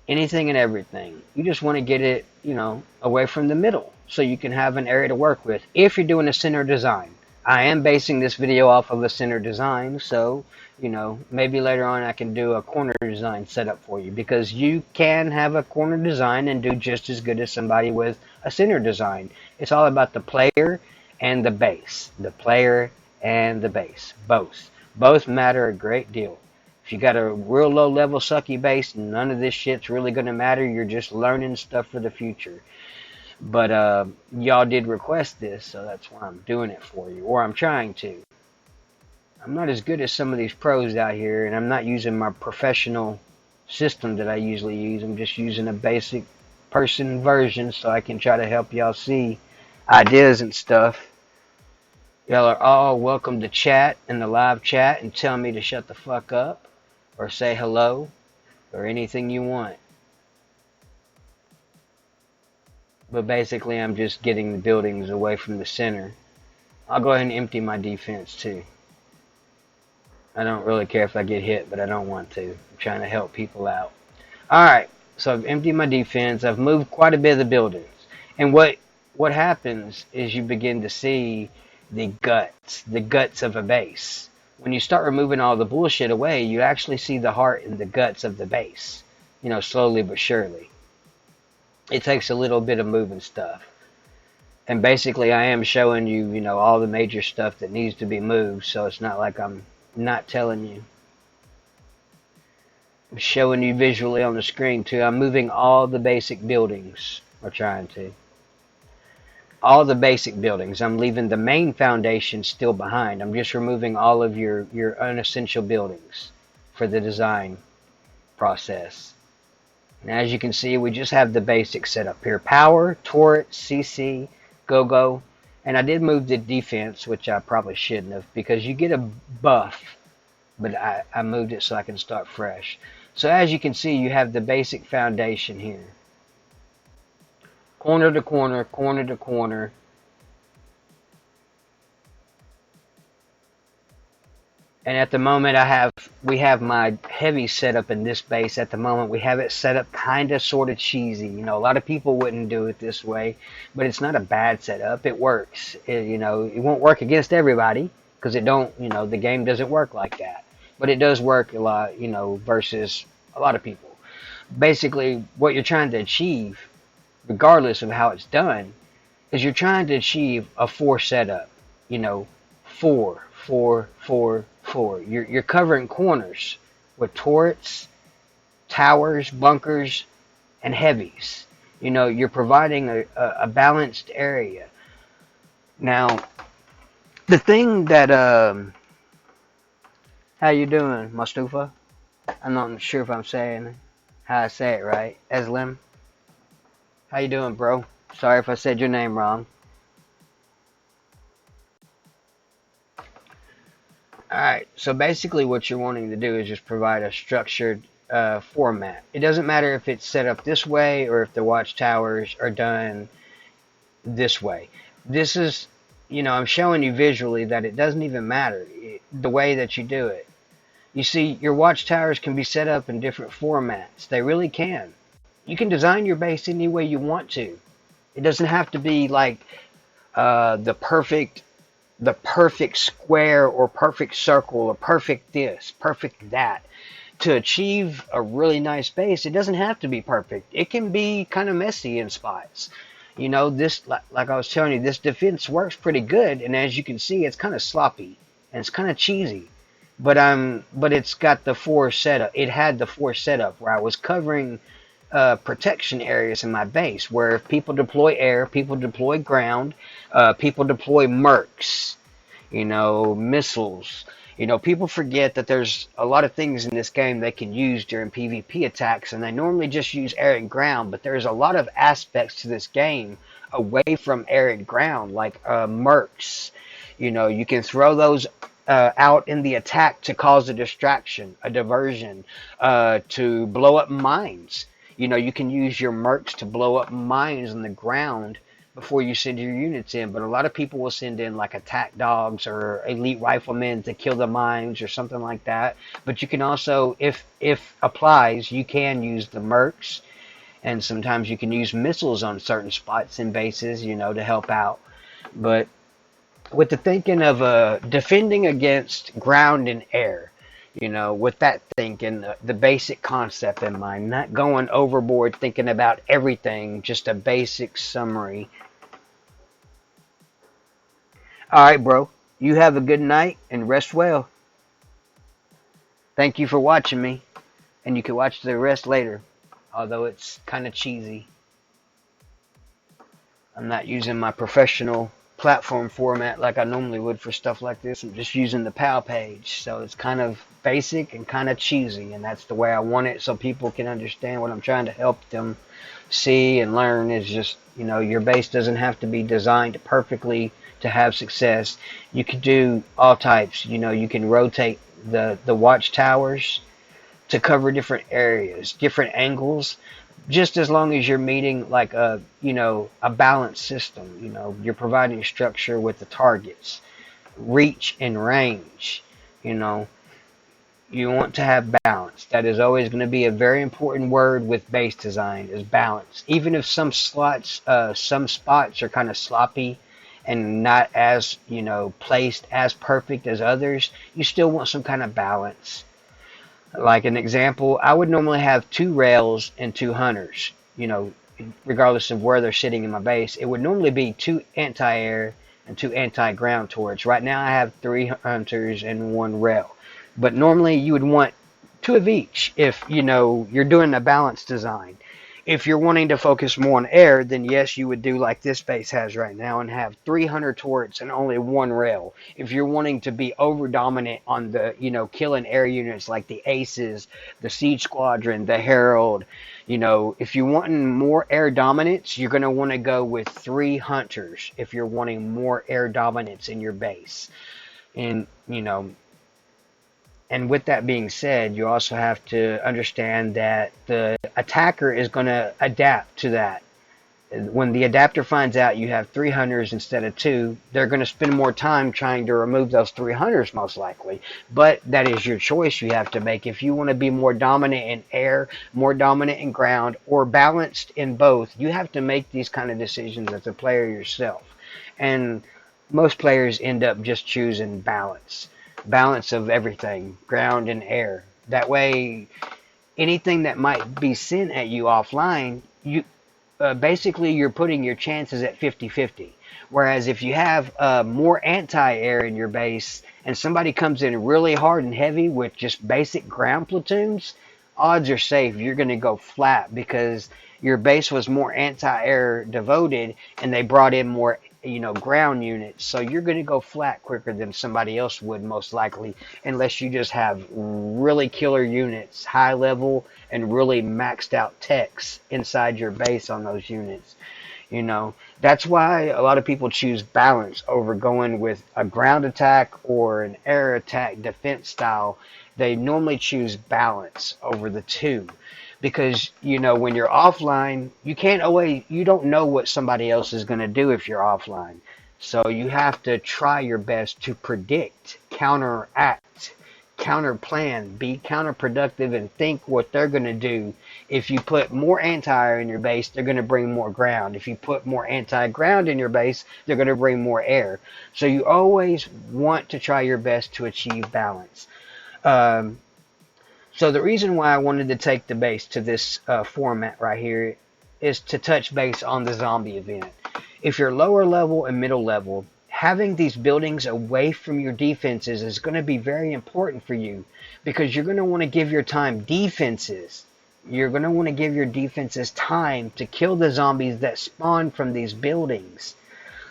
Speaker 2: anything and everything. You just want to get it, you know, away from the middle so you can have an area to work with if you're doing a center design. I am basing this video off of a center design, so, you know, maybe later on I can do a corner design setup for you, because you can have a corner design and do just as good as somebody with a center design. It's all about the player and the base. The player and the base. Both matter a great deal. If you got a real low level sucky base, none of this shit's really going to matter. You're just learning stuff for the future. But y'all did request this, so that's why I'm doing it for you, or I'm trying to. I'm not as good as some of these pros out here, and I'm not using my professional system that I usually use. I'm just using a basic person version so I can try to help y'all see ideas and stuff. Y'all are all welcome to chat in the live chat and tell me to shut the fuck up or say hello or anything you want. But basically, I'm just getting the buildings away from the center. I'll go ahead and empty my defense too. I don't really care if I get hit, but I don't want to. I'm trying to help people out. Alright, so I've emptied my defense. I've moved quite a bit of the buildings. And what happens is you begin to see the guts of a base. When you start removing all the bullshit away, you actually see the heart and the guts of the base. Slowly but surely. It takes a little bit of moving stuff. And basically I am showing you, all the major stuff that needs to be moved, so it's not like I'm not telling you. I'm showing you visually on the screen too. I'm moving all the basic buildings, or trying to. All the basic buildings. I'm leaving the main foundation still behind. I'm just removing all of your unessential buildings for the design process. And as you can see, we just have the basics set up here. Power, turret, CC, go-go. And I did move the defense, which I probably shouldn't have, because you get a buff, but I moved it so I can start fresh. So as you can see, you have the basic foundation here. Corner to corner, corner to corner. And at the moment we have my heavy setup in this base. At the moment we have it set up kind of sort of cheesy. A lot of people wouldn't do it this way, but it's not a bad setup. It works. It won't work against everybody because the game doesn't work like that. But it does work a lot, versus a lot of people. Basically, what you're trying to achieve, regardless of how it's done, is you're trying to achieve a 4 setup. 4, 4, 4, 4. You're covering corners with turrets, towers, bunkers, and heavies. You're providing a balanced area. Now, the thing that how you doing, Mustafa? I'm not sure if I'm saying how I say it right. Eslim, how you doing, bro? Sorry if I said your name wrong. Alright, so basically what you're wanting to do is just provide a structured format. It doesn't matter if it's set up this way or if the watchtowers are done this way. This is, I'm showing you visually that it doesn't even matter the way that you do it. You see, your watchtowers can be set up in different formats. They really can. You can design your base any way you want to. It doesn't have to be like the perfect square or perfect circle or perfect this, perfect that. To achieve a really nice base, it doesn't have to be perfect. It can be kind of messy in spots. This, like I was telling you, this defense works pretty good, and as you can see, it's kind of sloppy and it's kind of cheesy. But it's got the 4 setup. It had the 4 setup where I was covering protection areas in my base, where if people deploy air, people deploy ground, people deploy mercs, missiles. People forget that there's a lot of things in this game they can use during PvP attacks, and they normally just use air and ground, but there's a lot of aspects to this game away from air and ground, like mercs. You can throw those out in the attack to cause a distraction, a diversion, to blow up mines. You can use your mercs to blow up mines on the ground before you send your units in, but a lot of people will send in like attack dogs or elite riflemen to kill the mines or something like that. But you can also, if applies, you can use the mercs, and sometimes you can use missiles on certain spots and bases, to help out. But with the thinking of defending against ground and air, with that thinking, the basic concept in mind, not going overboard thinking about everything, just a basic summary. All right, bro. You have a good night and rest well. Thank you for watching me, and you can watch the rest later, although it's kind of cheesy. I'm not using my professional platform format like I normally would for stuff like this. I'm just using the PAL page, so it's kind of basic and kind of cheesy, and that's the way I want it, so people can understand what I'm trying to help them see and learn. Is just, your base doesn't have to be designed perfectly to have success. You can do all types. You know, you can rotate the watchtowers to cover different areas, different angles, just as long as you're meeting like a, you know, a balanced system. You know, you're providing structure with the targets, reach and range. You know, you want to have balance. That is always going to be a very important word with base design, is balance. Even if some spots are kind of sloppy and not as, you know, placed as perfect as others, you still want some kind of balance. Like an example, I would normally have 2 rails and 2 hunters. You know, regardless of where they're sitting in my base, it would normally be 2 anti-air and 2 anti-ground turrets. Right now, I have 3 hunters and 1 rail, but normally you would want 2 of each if, you know, you're doing a balanced design. If you're wanting to focus more on air, then yes, you would do like this base has right now and have 300 turrets and only 1 rail. If you're wanting to be over dominant on the, you know, killing air units like the Aces, the Siege Squadron, the Herald, you know, if you're wanting more air dominance, you're going to want to go with 3 hunters if you're wanting more air dominance in your base. And, you know, and with that being said, you also have to understand that the attacker is going to adapt to that. When the adapter finds out you have 3 hunters instead of 2, they're going to spend more time trying to remove those 3 hunters, most likely. But that is your choice you have to make. If you want to be more dominant in air, more dominant in ground, or balanced in both, you have to make these kind of decisions as a player yourself. And most players end up just choosing balance of everything, ground and air. That way, anything that might be sent at you offline, you basically you're putting your chances at 50-50. Whereas if you have more anti-air in your base and somebody comes in really hard and heavy with just basic ground platoons, odds are safe you're going to go flat because your base was more anti-air devoted and they brought in more, you know, ground units. So you're going to go flat quicker than somebody else would, most likely, unless you just have really killer units, high level and really maxed out techs inside your base on those units. You know, that's why a lot of people choose balance over going with a ground attack or an air attack defense style. They normally choose balance over the two because, you know, when you're offline, you don't know what somebody else is going to do if you're offline. So you have to try your best to predict, counteract, counter plan, be counterproductive, and think what they're going to do. If you put more anti-air in your base, they're going to bring more ground. If you put more anti-ground in your base, they're going to bring more air. So you always want to try your best to achieve balance. Um, so the reason why I wanted to take the base to this format right here is to touch base on the zombie event. If you're lower level and middle level, having these buildings away from your defenses is going to be very important for you because you're going to want to give your time defenses. You're going to want to give your defenses time to kill the zombies that spawn from these buildings.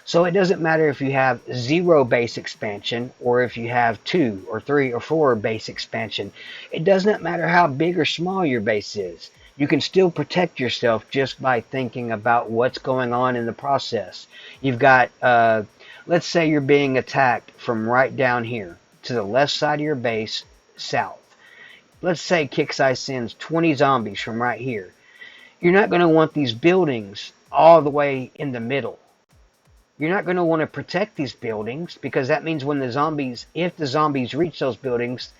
Speaker 2: So it doesn't matter if you have 0 base expansion or if you have 2 or 3 or 4 base expansion. It does not matter how big or small your base is. You can still protect yourself just by thinking about what's going on in the process. You've got, let's say you're being attacked from right down here to the left side of your base, south. Let's say Kixeye sends 20 zombies from right here. You're not going to want these buildings all the way in the middle. You're not going to want to protect these buildings because that means when if the zombies reach those buildings,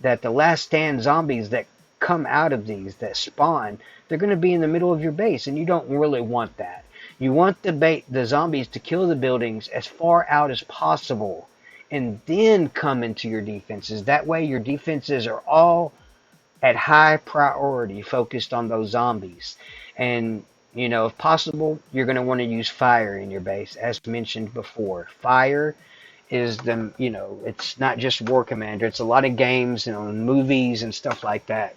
Speaker 2: that the last stand zombies that come out of these, that spawn, they're going to be in the middle of your base, and you don't really want that. You want the zombies to kill the buildings as far out as possible and then come into your defenses. That way your defenses are all at high priority focused on those zombies. And, you know, if possible, you're going to want to use fire in your base, as mentioned before. Fire is it's not just War Commander. It's a lot of games and movies and stuff like that.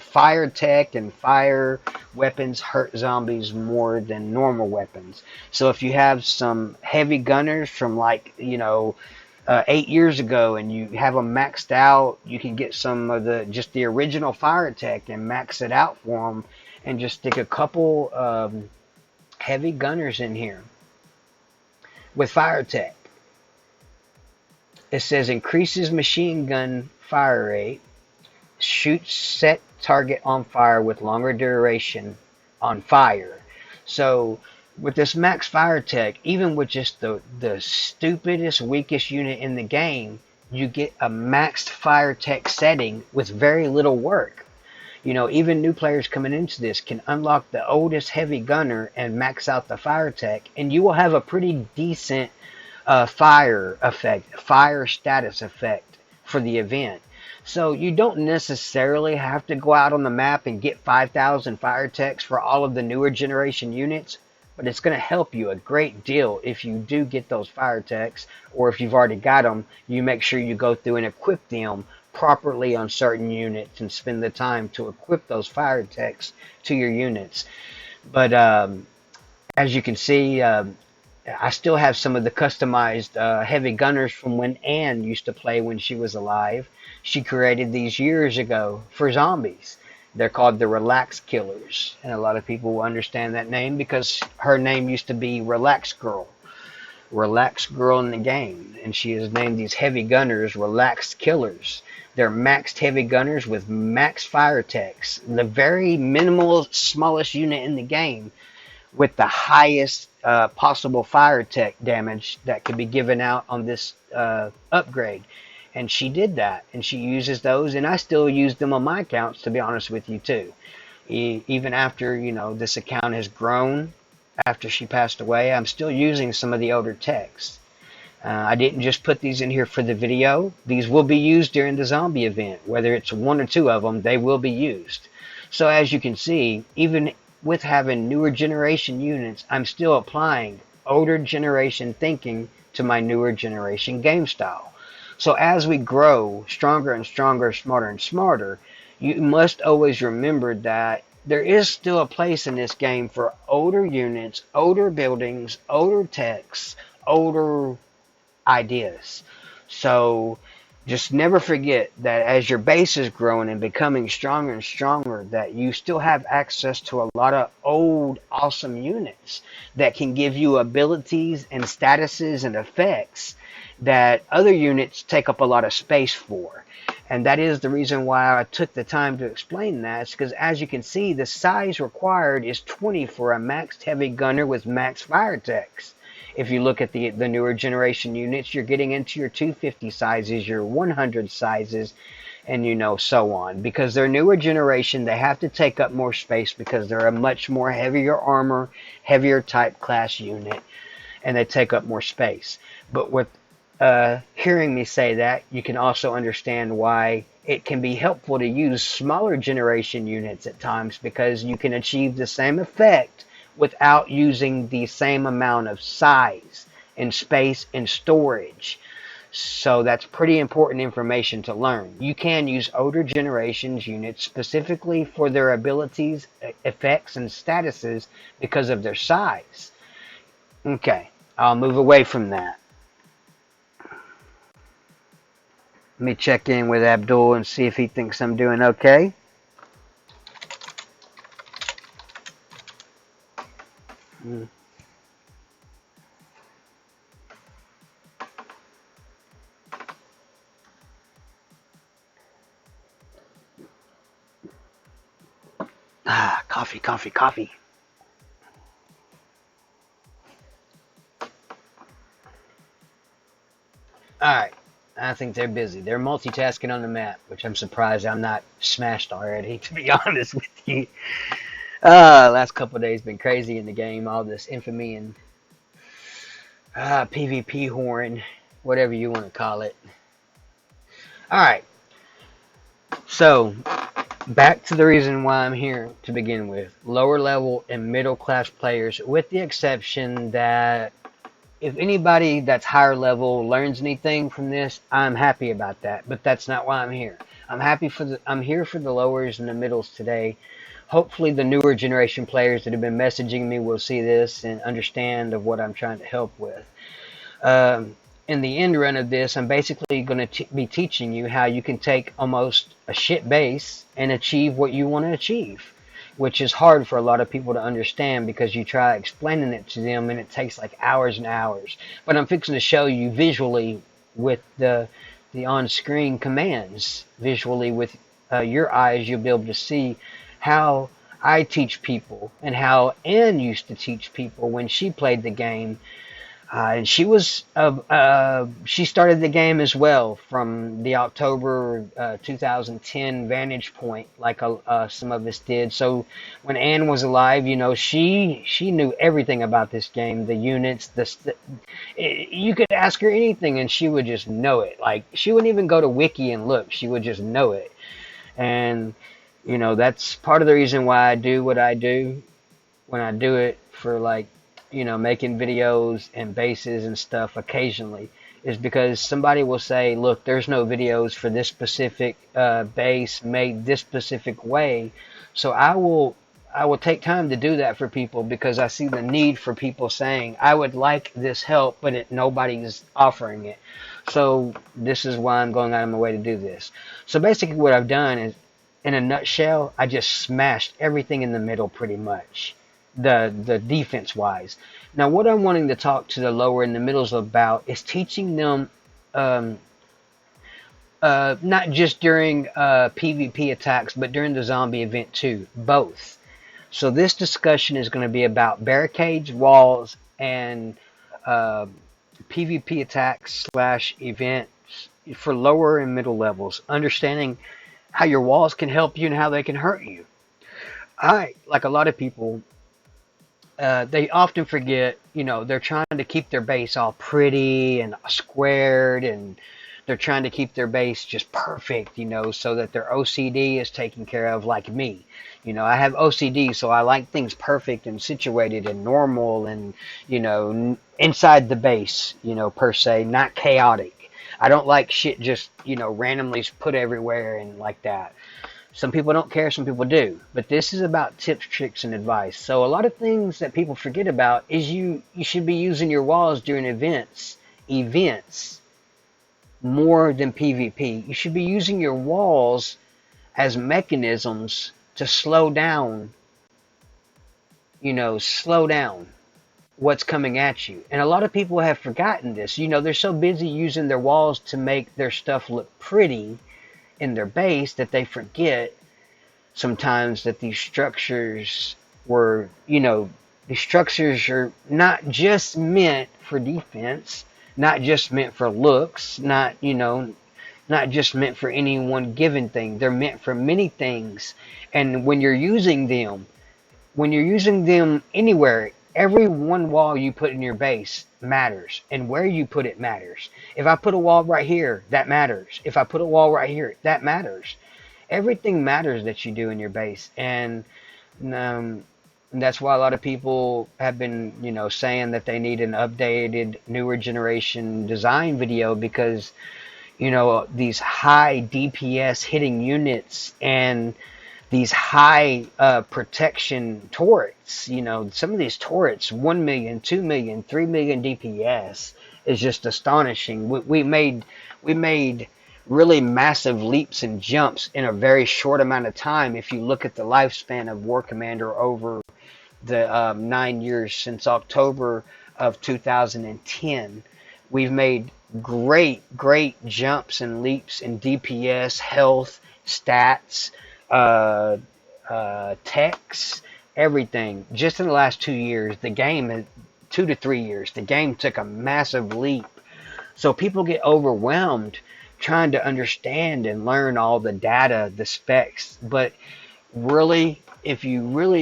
Speaker 2: Fire tech and fire weapons hurt zombies more than normal weapons. So if you have some heavy gunners from 8 years ago and you have them maxed out, you can get some of the original fire tech and max it out for them and just stick a couple heavy gunners in here. with fire tech. It says increases machine gun fire rate, shoots set target on fire with longer duration on fire. So with this max fire tech, even with just the stupidest, weakest unit in the game, you get a maxed fire tech setting with very little work. You know, even new players coming into this can unlock the oldest heavy gunner and max out the fire tech, and you will have a pretty decent fire effect, fire status effect for the event. So you don't necessarily have to go out on the map and get 5,000 fire techs for all of the newer generation units, but it's going to help you a great deal if you do get those fire techs, or if you've already got them, you make sure you go through and equip them properly on certain units and spend the time to equip those fire techs to your units. But as you can see, I still have some of the customized heavy gunners from when Anne used to play when she was alive. She created these years ago for zombies. They're called the Relax Killers, and a lot of people will understand that name because her name used to be Relax Girl. Relax Girl in the game, and she has named these heavy gunners Relax Killers. They're maxed heavy gunners with max fire techs, the very minimal, smallest unit in the game, with the highest possible fire tech damage that could be given out on this upgrade. And she did that, and she uses those, and I still use them on my accounts, to be honest with you, too. Even after, you know, this account has grown, after she passed away, I'm still using some of the older techs. I didn't just put these in here for the video. These will be used during the zombie event. Whether it's one or two of them, they will be used. So as you can see, even with having newer generation units, I'm still applying older generation thinking to my newer generation game style. So as we grow stronger and stronger, smarter and smarter, you must always remember that there is still a place in this game for older units, older buildings, older techs, older ideas. So just never forget that as your base is growing and becoming stronger and stronger, that you still have access to a lot of old awesome units that can give you abilities and statuses and effects that other units take up a lot of space for. And that is the reason why I took the time to explain that, because as you can see, the size required is 20 for a maxed heavy gunner with max fire techs. If you look at the newer generation units, you're getting into your 250 sizes, your 100 sizes, and you know, so on. Because they're newer generation, they have to take up more space because they're a much more heavier armor, heavier type class unit, and they take up more space. But with hearing me say that, you can also understand why it can be helpful to use smaller generation units at times, because you can achieve the same effect without using the same amount of size and space and storage. So that's pretty important information to learn. You can use older generations units specifically for their abilities, effects, and statuses because of their size. Okay, I'll move away from that. Let me check in with Abdul and see if he thinks I'm doing okay. Coffee, coffee, coffee. Alright, I think they're busy. They're multitasking on the map, which I'm surprised I'm not smashed already, to be honest with you. Last couple of days been crazy in the game. All this infamy and PvP whoring, whatever you want to call it. Alright, so back to the reason why I'm here to begin with. Lower level and middle class players, with the exception that if anybody that's higher level learns anything from this, I'm happy about that. But that's not why I'm here. I'm here for the lowers and the middles today. Hopefully the newer generation players that have been messaging me will see this and understand of what I'm trying to help with. In the end run of this, I'm basically going to be teaching you how you can take almost a shit base and achieve what you want to achieve.
Speaker 1: which is hard for a lot of people to understand because you try explaining it to them and it takes like hours and hours. But I'm fixing to show you visually with the on-screen commands, visually with your eyes. You'll be able to see how I teach people and how Anne used to teach people when she played the game. And she started the game as well from the October 2010 vantage point, like some of us did. So when Anne was alive, she knew everything about this game, the units, you could ask her anything and she would just know it. Like she wouldn't even go to Wiki and look; she would just know it. And that's part of the reason why I do what I do when I do it for like, making videos and bases and stuff occasionally is because somebody will say, look, there's no videos for this specific base made this specific way. So I will take time to do that for people because I see the need for people saying, I would like this help, but nobody's offering it. So this is why I'm going out of my way to do this. So basically what I've done is, in a nutshell, I just smashed everything in the middle pretty much, the defense wise. Now, what I'm wanting to talk to the lower and the middles about is teaching them, um, not just during PvP attacks, but during the zombie event too, both. So this discussion is going to be about barricades, walls, and uh, PvP attacks slash events for lower and middle levels. Understanding how your walls can help you and how they can hurt you. Like a lot of people, they often forget, they're trying to keep their base all pretty and squared, and they're trying to keep their base just perfect, so that their OCD is taken care of, like me. I have OCD, so I like things perfect and situated and normal and, inside the base, per se, not chaotic. I don't like shit just, randomly put everywhere and like that. Some people don't care, some people do. But this is about tips, tricks, and advice. So a lot of things that people forget about is you should be using your walls during events more than PvP. You should be using your walls as mechanisms to slow down what's coming at you. And a lot of people have forgotten this. They're so busy using their walls to make their stuff look pretty in their base that they forget sometimes that these structures are not just meant for defense, not just meant for looks, not just meant for any one given thing. They're meant for many things. And when you're using them anywhere, every one wall you put in your base matters, and where you put it matters. If I put a wall right here, that matters. If I put a wall right here, that matters. Everything matters that you do in your base, and that's why a lot of people have been, saying that they need an updated, newer generation design video because, these high DPS hitting units and these high protection turrets. Some of these turrets, 1 million, 2 million, 3 million DPS is just astonishing. We made really massive leaps and jumps in a very short amount of time. If you look at the lifespan of War Commander over the 9 years since October of 2010, we've made great jumps and leaps in DPS, health, stats, uh, techs, everything. Just in the last 2 years, 2 to 3 years, the game took a massive leap. So people get overwhelmed trying to understand and learn all the data, the specs. But really, if you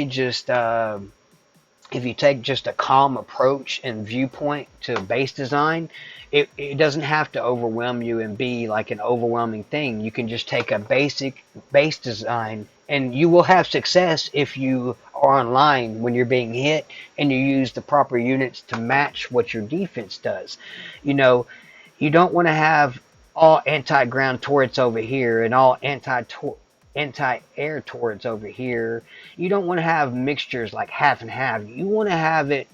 Speaker 1: take just a calm approach and viewpoint to base design, it doesn't have to overwhelm you and be like an overwhelming thing. You can just take a basic base design and you will have success if you are online when you're being hit and you use the proper units to match what your defense does. You know, you don't want to have all anti-ground turrets over here and all anti-air turrets over here. You don't want to have mixtures like half and half. You want to have it,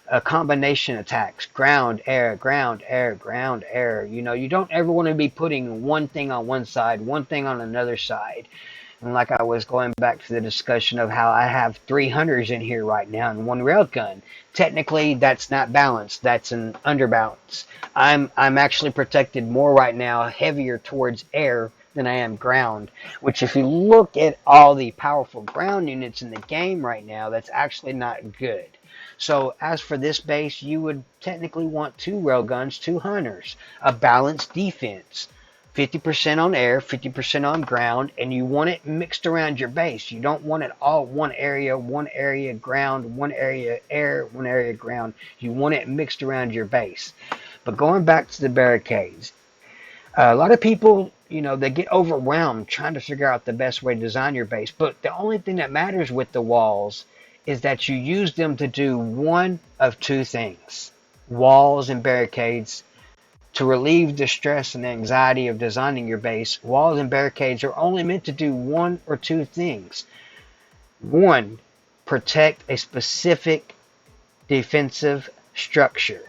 Speaker 1: a combination attacks, ground, air, ground, air, ground, air. You don't ever want to be putting one thing on one side, one thing on another side. And like I was going back to the discussion of how I have 3 hunters in here right now and 1 railgun. Technically, that's not balanced. That's an underbalance. I'm actually protected more right now, heavier towards air than I am ground. Which, if you look at all the powerful ground units in the game right now, that's actually not good. So as for this base, you would technically want 2 railguns, 2 hunters, a balanced defense. 50% on air, 50% on ground, and you want it mixed around your base. You don't want it all one area ground, one area air, one area ground. You want it mixed around your base. But going back to the barricades, a lot of people, they get overwhelmed trying to figure out the best way to design your base. But the only thing that matters with the walls is that you use them to do one of 2 things. Walls and barricades to relieve the stress and anxiety of designing your base. Walls and barricades are only meant to do 1 or 2 things. 1, protect a specific defensive structure.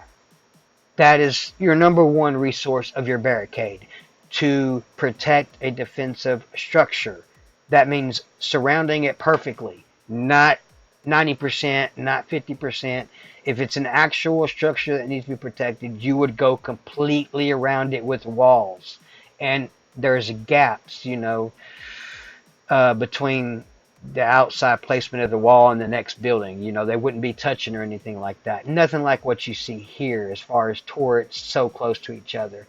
Speaker 1: That is your number 1 resource of your barricade, to protect a defensive structure. That means surrounding it perfectly, not 90%, not 50%. If it's an actual structure that needs to be protected, you would go completely around it with walls. And there's gaps, between the outside placement of the wall and the next building. They wouldn't be touching or anything like that. Nothing like what you see here as far as turrets so close to each other.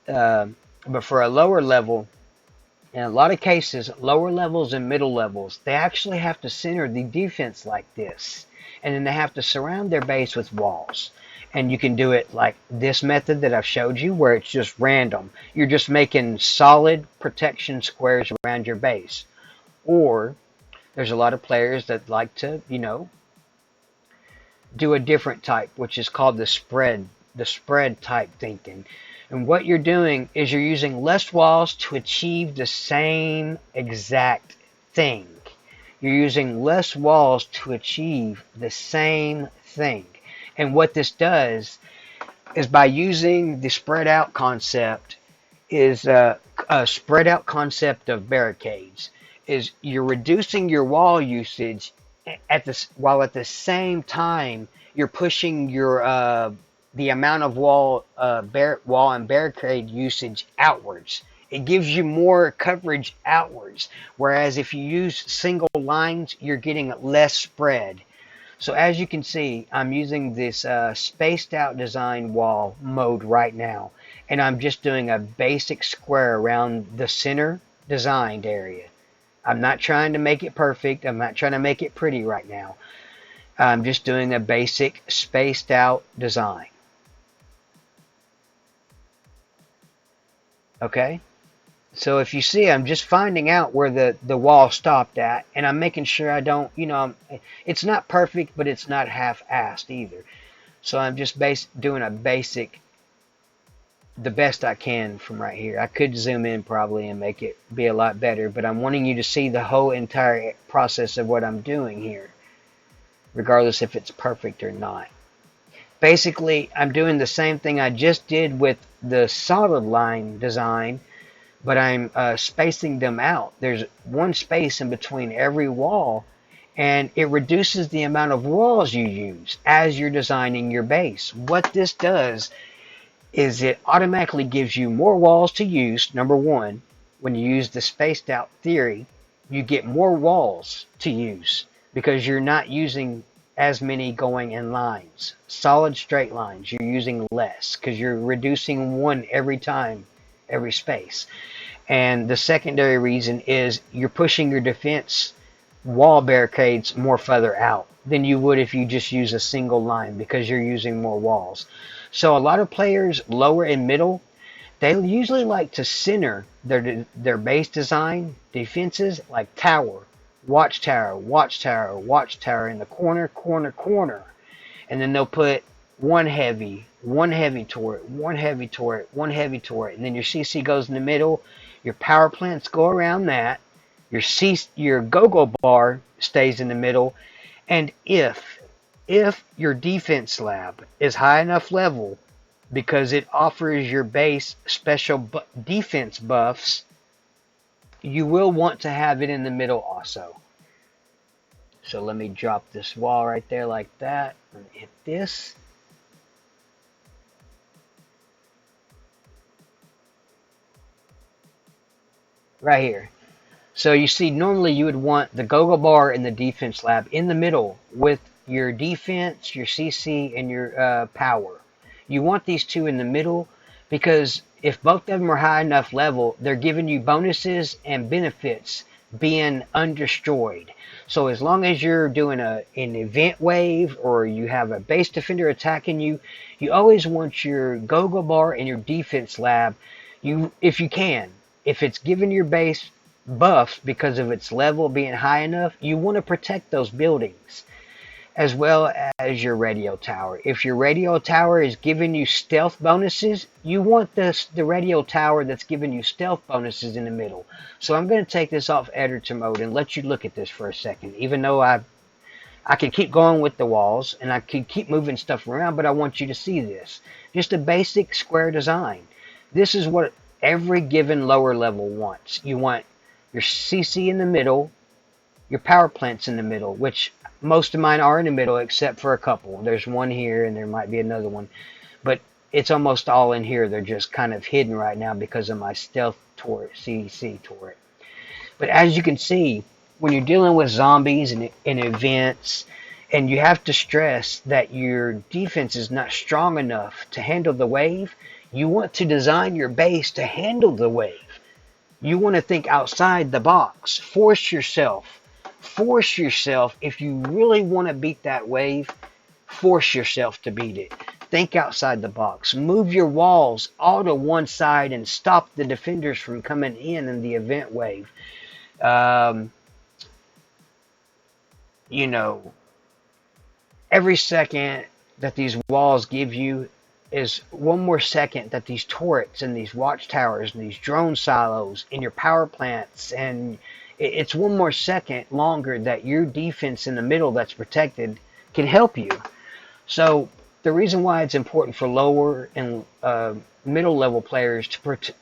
Speaker 1: But for a lower level, in a lot of cases, lower levels and middle levels, they actually have to center the defense like this. And then they have to surround their base with walls. And you can do it like this method that I've showed you, where it's just random. You're just making solid protection squares around your base. Or there's a lot of players that like to, do a different type, which is called the spread type thinking. And what you're doing is you're using less walls to achieve the same exact thing. You're using less walls to achieve the same thing. And what this does is, by using the spread out concept, is a spread out concept of barricades, is you're reducing your wall usage while at the same time you're pushing your the amount of wall and barricade usage outwards. It gives you more coverage outwards, whereas if you use single lines, you're getting less spread. So as you can see, I'm using this spaced out design wall mode right now, and I'm just doing a basic square around the center designed area. I'm not trying to make it perfect. I'm not trying to make it pretty right now. I'm just doing a basic spaced out design. Okay? So if you see, I'm just finding out where the wall stopped at, and I'm making sure I don't, it's not perfect, but it's not half-assed either. So I'm just doing a basic, the best I can from right here. I could zoom in probably and make it be a lot better, but I'm wanting you to see the whole entire process of what I'm doing here, regardless if it's perfect or not. Basically, I'm doing the same thing I just did with the solid line design, but I'm spacing them out. There's 1 space in between every wall, and it reduces the amount of walls you use as you're designing your base. What this does is it automatically gives you more walls to use. Number 1, when you use the spaced out theory, you get more walls to use because you're not using as many going in lines. Solid straight lines, you're using less because you're reducing 1 every time, every space. And the secondary reason is you're pushing your defense wall barricades more further out than you would if you just use a single line, because you're using more walls. So a lot of players lower and middle, they usually like to center their base design defenses like tower, watchtower, watchtower, watchtower in the corner, corner, corner. And then they'll put one heavy turret, one heavy turret, one heavy turret, and then your CC goes in the middle. Your power plants go around that. Your go-go bar stays in the middle. And if your defense lab is high enough level, because it offers your base special defense buffs, you will want to have it in the middle also. So let me drop this wall right there like that. Let me hit this. Right here. So you see, normally you would want the go-go bar in the defense lab in the middle with your defense, your CC, and your power. You want these two in the middle because if both of them are high enough level, they're giving you bonuses and benefits being undestroyed. So as long as you're doing an event wave or you have a base defender attacking you, you always want your go-go bar in your defense lab. If you can, if it's giving your base buffs because of its level being high enough, you want to protect those buildings as well as your radio tower. If your radio tower is giving you stealth bonuses, you want the radio tower that's giving you stealth bonuses in the middle. So I'm going to take this off editor mode and let you look at this for a second, even though I can keep going with the walls and I can keep moving stuff around, but I want you to see this. Just a basic square design. This is what every given lower level wants. You want your CC in the middle, your power plants in the middle, which most of mine are in the middle except for a couple. There's one here and there might be another one, but it's almost all in here. They're just kind of hidden right now because of my stealth turret, CC turret. But as you can see, when you're dealing with zombies and events, and you have to stress that your defense is not strong enough to handle the wave, you want to design your base to handle the wave. You want to think outside the box. Force yourself. Force yourself. If you really want to beat that wave, force yourself to beat it. Think outside the box. Move your walls all to one side and stop the defenders from coming in the event wave. You know, every second that these walls give you is one more second that these turrets and these watchtowers and these drone silos in your power plants, and it's one more second longer that your defense in the middle that's protected can help you. So the reason why it's important for lower and middle level players to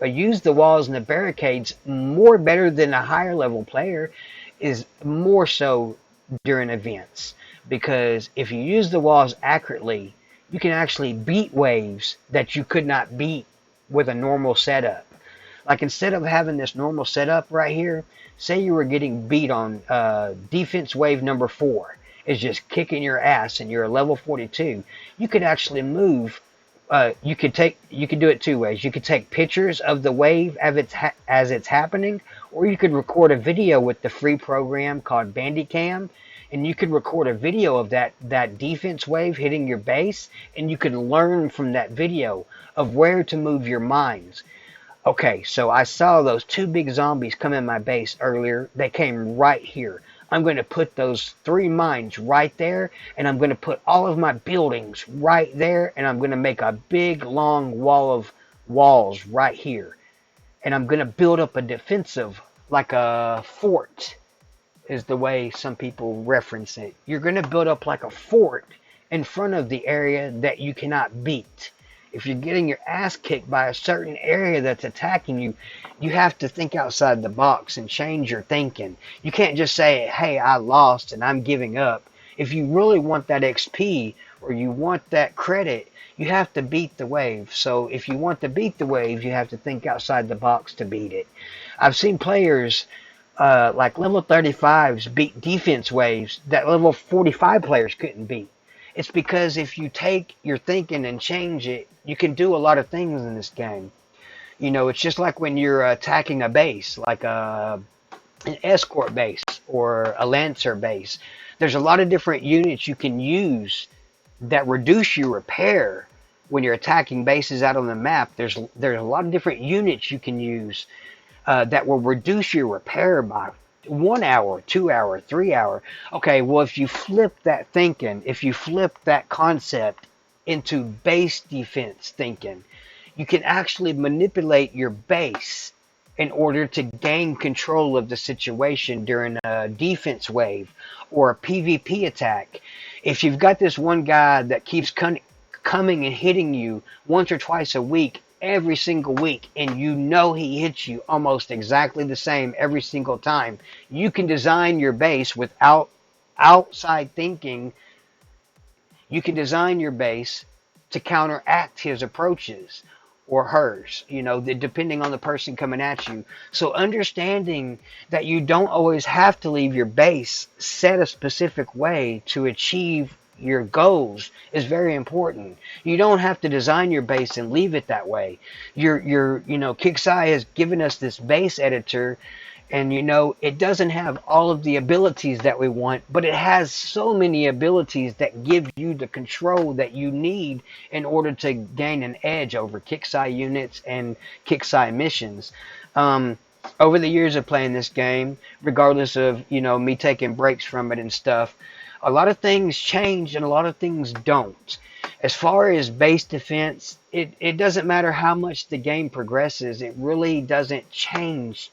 Speaker 1: use the walls and the barricades more better than a higher level player is more so during events, because if you use the walls accurately, you can actually beat waves that you could not beat with a normal setup. Like instead of having this normal setup right here, say you were getting beat on defense wave number 4, is just kicking your ass and you're a level 42, you could actually move. You could do it two ways. You could take pictures of the wave as it's happening, or you could record a video with the free program called Bandicam, and you could record a video of that defense wave hitting your base, and you could learn from that video of where to move your mines. Okay, so I saw those 2 big zombies come in my base earlier. They came right here. I'm going to put those 3 mines right there, and I'm going to put all of my buildings right there, and I'm going to make a big long wall of walls right here. And I'm going to build up a defensive, like a fort, is the way some people reference it. You're going to build up like a fort in front of the area that you cannot beat. If you're getting your ass kicked by a certain area that's attacking you, you have to think outside the box and change your thinking. You can't just say, hey, I lost and I'm giving up. If you really want that XP or you want that credit, you have to beat the wave. So if you want to beat the wave, you have to think outside the box to beat it. I've seen players like level 35s beat defense waves that level 45 players couldn't beat. It's because if you take your thinking and change it, you can do a lot of things in this game. You know, it's just like when you're attacking a base, like an escort base or a lancer base. There's a lot of different units you can use that reduce your repair when you're attacking bases out on the map. There's a lot of different units you can use that will reduce your repair by 1 hour, 2 hour, 3 hour. Okay, well, if you flip that thinking, if you flip that concept into base defense thinking, you can actually manipulate your base in order to gain control of the situation during a defense wave or a PvP attack. If you've got this one guy that keeps coming and hitting you once or twice a week every single week and you know he hits you almost exactly the same every single time, you can design your base without outside thinking. You can design your base to counteract his approaches or hers, depending on the person coming at you. So understanding that you don't always have to leave your base set a specific way to achieve your goals is very important. You don't have to design your base and leave it that way. Kixeye has given us this base editor, and it doesn't have all of the abilities that we want, but it has so many abilities that give you the control that you need in order to gain an edge over Kixeye units and Kixeye missions. Over the years of playing this game, regardless of me taking breaks from it and stuff, a lot of things change and a lot of things don't. As far as base defense, it doesn't matter how much the game progresses. It really doesn't change.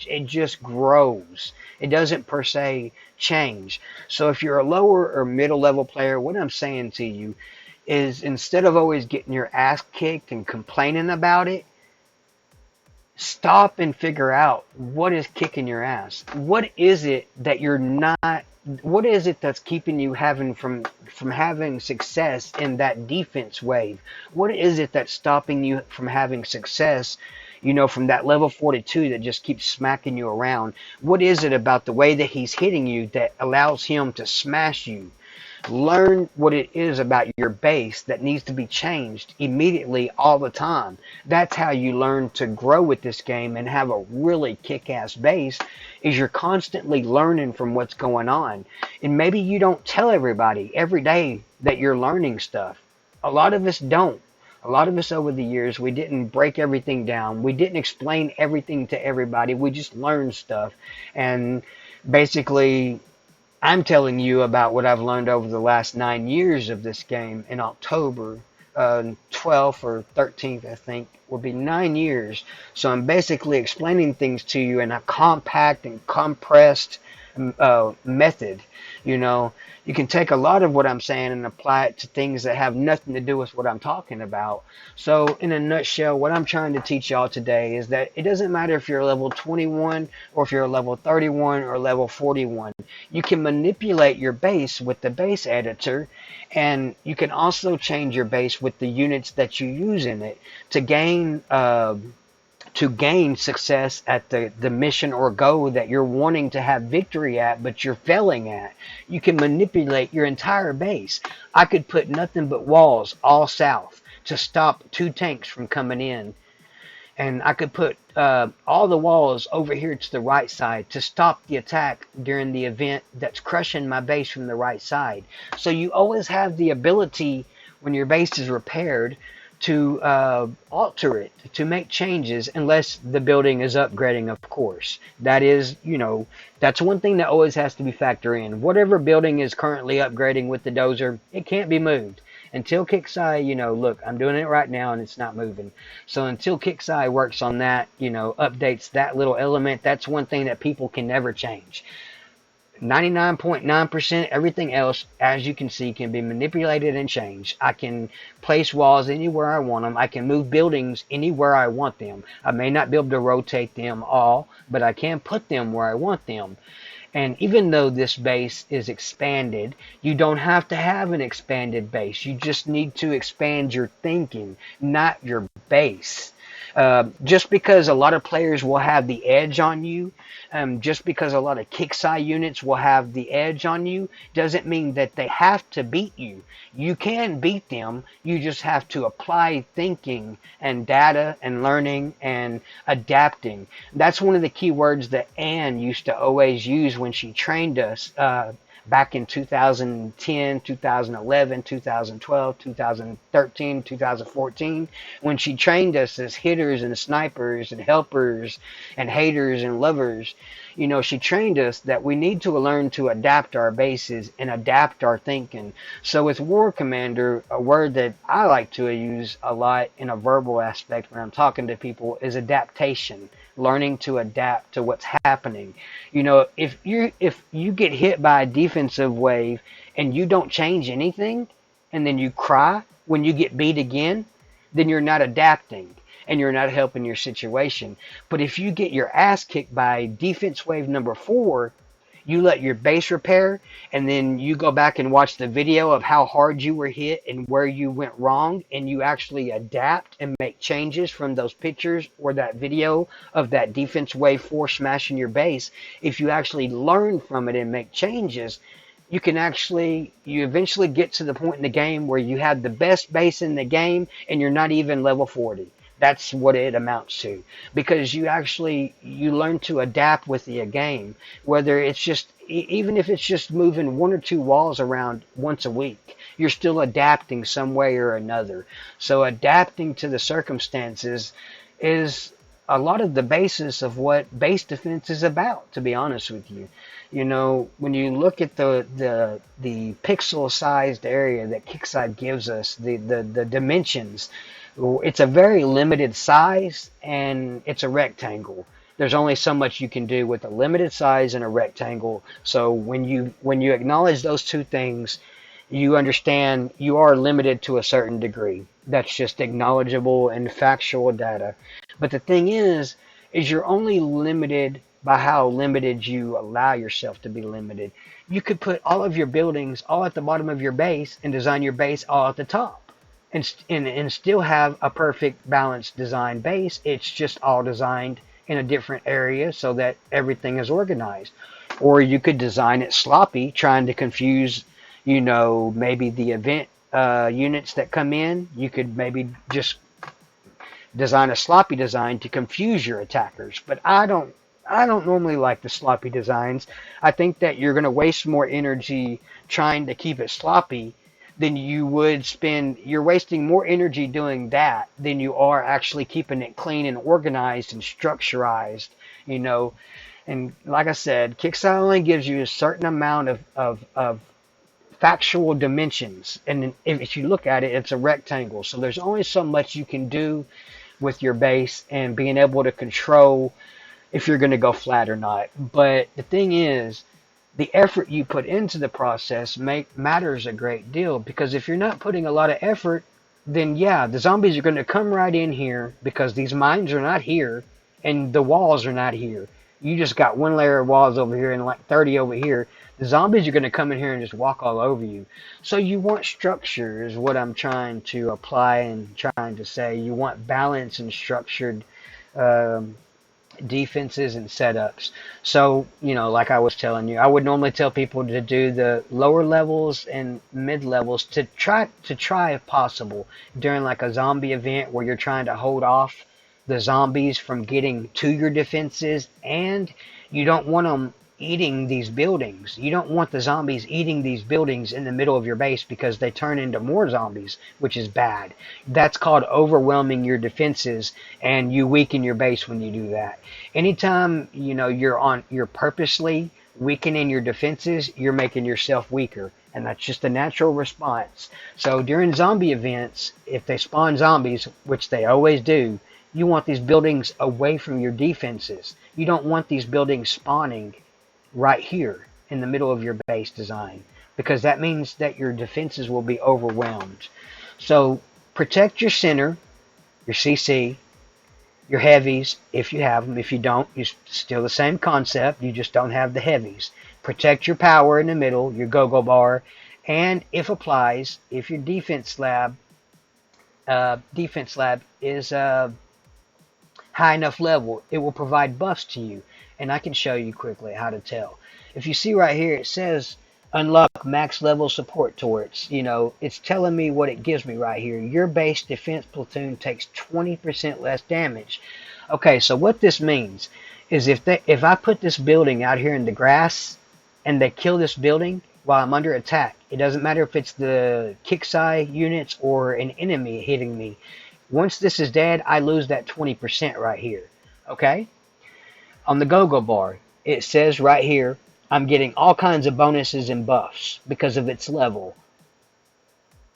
Speaker 1: It just grows. It doesn't per se change. So if you're a lower or middle level player, what I'm saying to you is, instead of always getting your ass kicked and complaining about it, stop and figure out what is kicking your ass. What is it that you're not, what is it that's keeping you from having success in that defense wave? What is it that's stopping you from having success, from that level 42 that just keeps smacking you around? What is it about the way that he's hitting you that allows him to smash you? Learn what it is about your base that needs to be changed immediately all the time. That's how you learn to grow with this game and have a really kick-ass base, is you're constantly learning from what's going on. And maybe you don't tell everybody every day that you're learning stuff. A lot of us don't. A lot of us over the years, we didn't break everything down. We didn't explain everything to everybody. We just learned stuff. And basically, I'm telling you about what I've learned over the last 9 years of this game. In October 12th or 13th, I think, will be 9 years. So I'm basically explaining things to you in a compact and compressed method. You can take a lot of what I'm saying and apply it to things that have nothing to do with what I'm talking about. So in a nutshell, what I'm trying to teach y'all today is that it doesn't matter if you're a level 21 or if you're a level 31 or level 41. You can manipulate your base with the base editor, and you can also change your base with the units that you use in it to gain success at the mission or goal that you're wanting to have victory at, but you're failing at. You can manipulate your entire base. I could put nothing but walls all south to stop 2 tanks from coming in. And I could put all the walls over here to the right side to stop the attack during the event that's crushing my base from the right side. So you always have the ability, when your base is repaired, to alter it, to make changes, unless the building is upgrading, of course. That is, that's one thing that always has to be factored in. Whatever building is currently upgrading with the dozer, it can't be moved. Until Kixeye, look, I'm doing it right now and it's not moving. So until Kixeye works on that, updates that little element, that's one thing that people can never change. 99.9% everything else, as you can see, can be manipulated and changed. I can place walls anywhere I want them. I can move buildings anywhere I want them. I may not be able to rotate them all, but I can put them where I want them. And even though this base is expanded, you don't have to have an expanded base. You just need to expand your thinking, not your base. Just because a lot of players will have the edge on you, just because a lot of Kixeye units will have the edge on you, doesn't mean that they have to beat you. You can beat them. You just have to apply thinking and data and learning and adapting. That's one of the key words that Anne used to always use when she trained us back in 2010, 2011, 2012, 2013, 2014, when she trained us as hitters and snipers and helpers and haters and lovers. She trained us that we need to learn to adapt our bases and adapt our thinking. So with War Commander, a word that I like to use a lot in a verbal aspect when I'm talking to people is adaptation. Learning to adapt to what's happening. If you get hit by a defensive wave and you don't change anything, and then you cry when you get beat again, then you're not adapting. and you're not helping your situation. But if you get your ass kicked by defense wave number 4, you let your base repair, and then you go back and watch the video of how hard you were hit and where you went wrong, and you actually adapt and make changes from those pictures or that video of that defense wave 4 smashing your base. If you actually learn from it and make changes, you eventually get to the point in the game where you have the best base in the game and you're not even level 40. That's what it amounts to, because you learn to adapt with the game, whether it's just even if it's just moving 1 or 2 walls around once a week, you're still adapting some way or another. So adapting to the circumstances is a lot of the basis of what base defense is about, to be honest with you. When you look at the pixel sized area that Kickside gives us, the dimensions, it's a very limited size, and it's a rectangle. There's only so much you can do with a limited size and a rectangle. So when you acknowledge those two things, you understand you are limited to a certain degree. That's just acknowledgeable and factual data. But the thing is you're only limited by how limited you allow yourself to be limited. You could put all of your buildings all at the bottom of your base and design your base all at the top, and still have a perfect balanced design base. It's just all designed in a different area so that everything is organized. Or you could design it sloppy, trying to confuse, maybe the event units that come in. You could maybe just design a sloppy design to confuse your attackers. But I don't normally like the sloppy designs. I think that you're going to waste more energy trying to keep it sloppy than you would spend. You're wasting more energy doing that than you are actually keeping it clean and organized and structurized, you know. And like I said, Kickstarter only gives you a certain amount of factual dimensions. And if you look at it, it's a rectangle. So there's only so much you can do with your base and being able to control if you're going to go flat or not. But the thing is, the effort you put into the process matters a great deal, because if you're not putting a lot of effort, then yeah, the zombies are going to come right in here because these mines are not here and the walls are not here. You just got one layer of walls over here and like 30 over here. The zombies are going to come in here and just walk all over you. So you want structure is what I'm trying to apply and trying to say. You want balance and structured um, defenses and setups. So, like I was telling you, I would normally tell people to do the lower levels and mid levels to try if possible during like a zombie event where you're trying to hold off the zombies from getting to your defenses, and you don't want them eating these buildings. You don't want the zombies eating these buildings in the middle of your base because they turn into more zombies, which is bad. That's called overwhelming your defenses, and you weaken your base when you do that. Anytime you're purposely weakening your defenses, you're making yourself weaker, and that's just a natural response. So during zombie events, if they spawn zombies, which they always do, you want these buildings away from your defenses. You don't want these buildings spawning right here in the middle of your base design, because that means that your defenses will be overwhelmed. So protect your center, your CC, your heavies if you have them. If you don't, it's still the same concept. You just don't have the heavies. Protect your power in the middle, your go-go bar, and if applies, if your defense lab is high enough level, it will provide buffs to you. And I can show you quickly how to tell. If you see right here, it says unlock max level support turrets. It's telling me what it gives me right here. Your base defense platoon takes 20% less damage. Okay, so what this means is if I put this building out here in the grass and they kill this building while I'm under attack, it doesn't matter if it's the Kicksai units or an enemy hitting me. Once this is dead, I lose that 20% right here. Okay? On the go-go bar, it says right here, I'm getting all kinds of bonuses and buffs because of its level.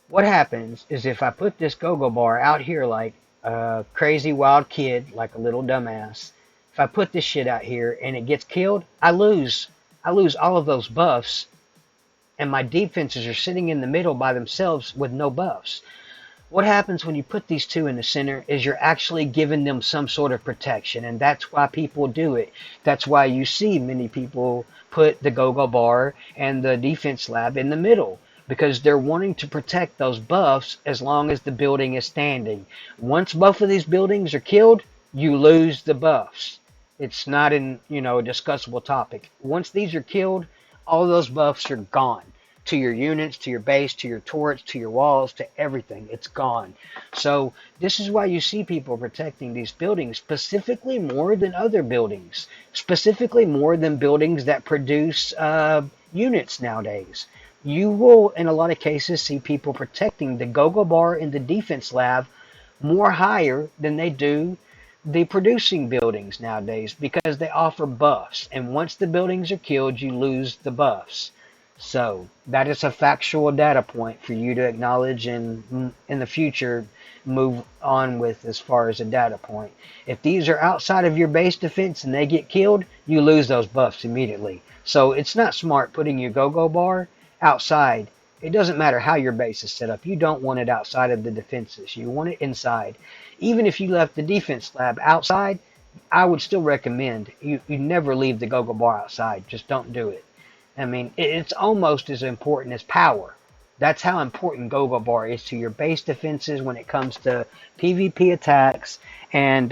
Speaker 1: What happens is if I put this go-go bar out here like a crazy wild kid, like a little dumbass, if I put this shit out here and it gets killed, I lose all of those buffs, and my defenses are sitting in the middle by themselves with no buffs. What happens when you put these two in the center is you're actually giving them some sort of protection, and that's why people do it. That's why you see many people put the go-go bar and the defense lab in the middle, because they're wanting to protect those buffs as long as the building is standing. Once both of these buildings are killed, you lose the buffs. It's not a discussable topic. Once these are killed, all those buffs are gone to your units, to your base, to your turrets, to your walls, to everything. It's gone. So this is why you see people protecting these buildings specifically more than other buildings, specifically more than buildings that produce units nowadays. You will, in a lot of cases, see people protecting the go-go bar in the defense lab more higher than they do the producing buildings nowadays because they offer buffs. And once the buildings are killed, you lose the buffs. So that is a factual data point for you to acknowledge and in the future move on with as far as a data point. If these are outside of your base defense and they get killed, you lose those buffs immediately. So it's not smart putting your go-go bar outside. It doesn't matter how your base is set up. You don't want it outside of the defenses. You want it inside. Even if you left the defense lab outside, I would still recommend you never leave the go-go bar outside. Just don't do it. I mean, it's almost as important as power. That's how important Gogo Bar is to your base defenses when it comes to PvP attacks and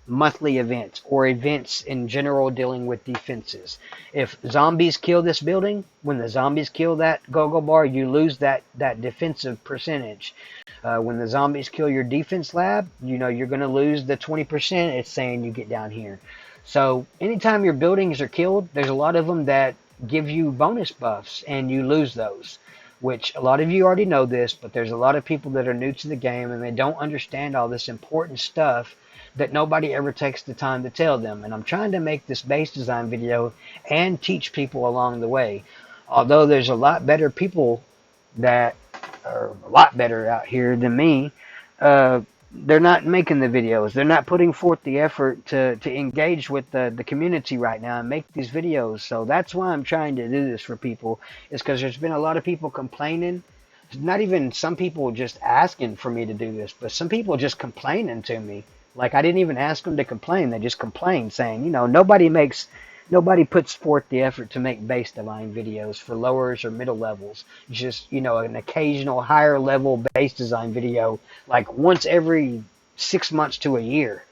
Speaker 1: monthly events or events in general dealing with defenses. If zombies kill this building, when the zombies kill that Gogo Bar, you lose that defensive percentage. When the zombies kill your defense lab, you're going to lose the 20% it's saying you get down here. So anytime your buildings are killed, there's a lot of them that give you bonus buffs, and you lose those. Which a lot of you already know this, but there's a lot of people that are new to the game and they don't understand all this important stuff that nobody ever takes the time to tell them. And I'm trying to make this base design video and teach people along the way. Although there's a lot better people that are a lot better out here than me, uh, they're not making the videos. They're not putting forth the effort to engage with the community right now and make these videos. So that's why I'm trying to do this for people, is because there's been a lot of people complaining. Not even some people just asking for me to do this, but some people just complaining to me. Like I didn't even ask them to complain. They just complained saying, nobody puts forth the effort to make base design videos for lowers or middle levels. Just, an occasional higher level base design video like once every 6 months to a year.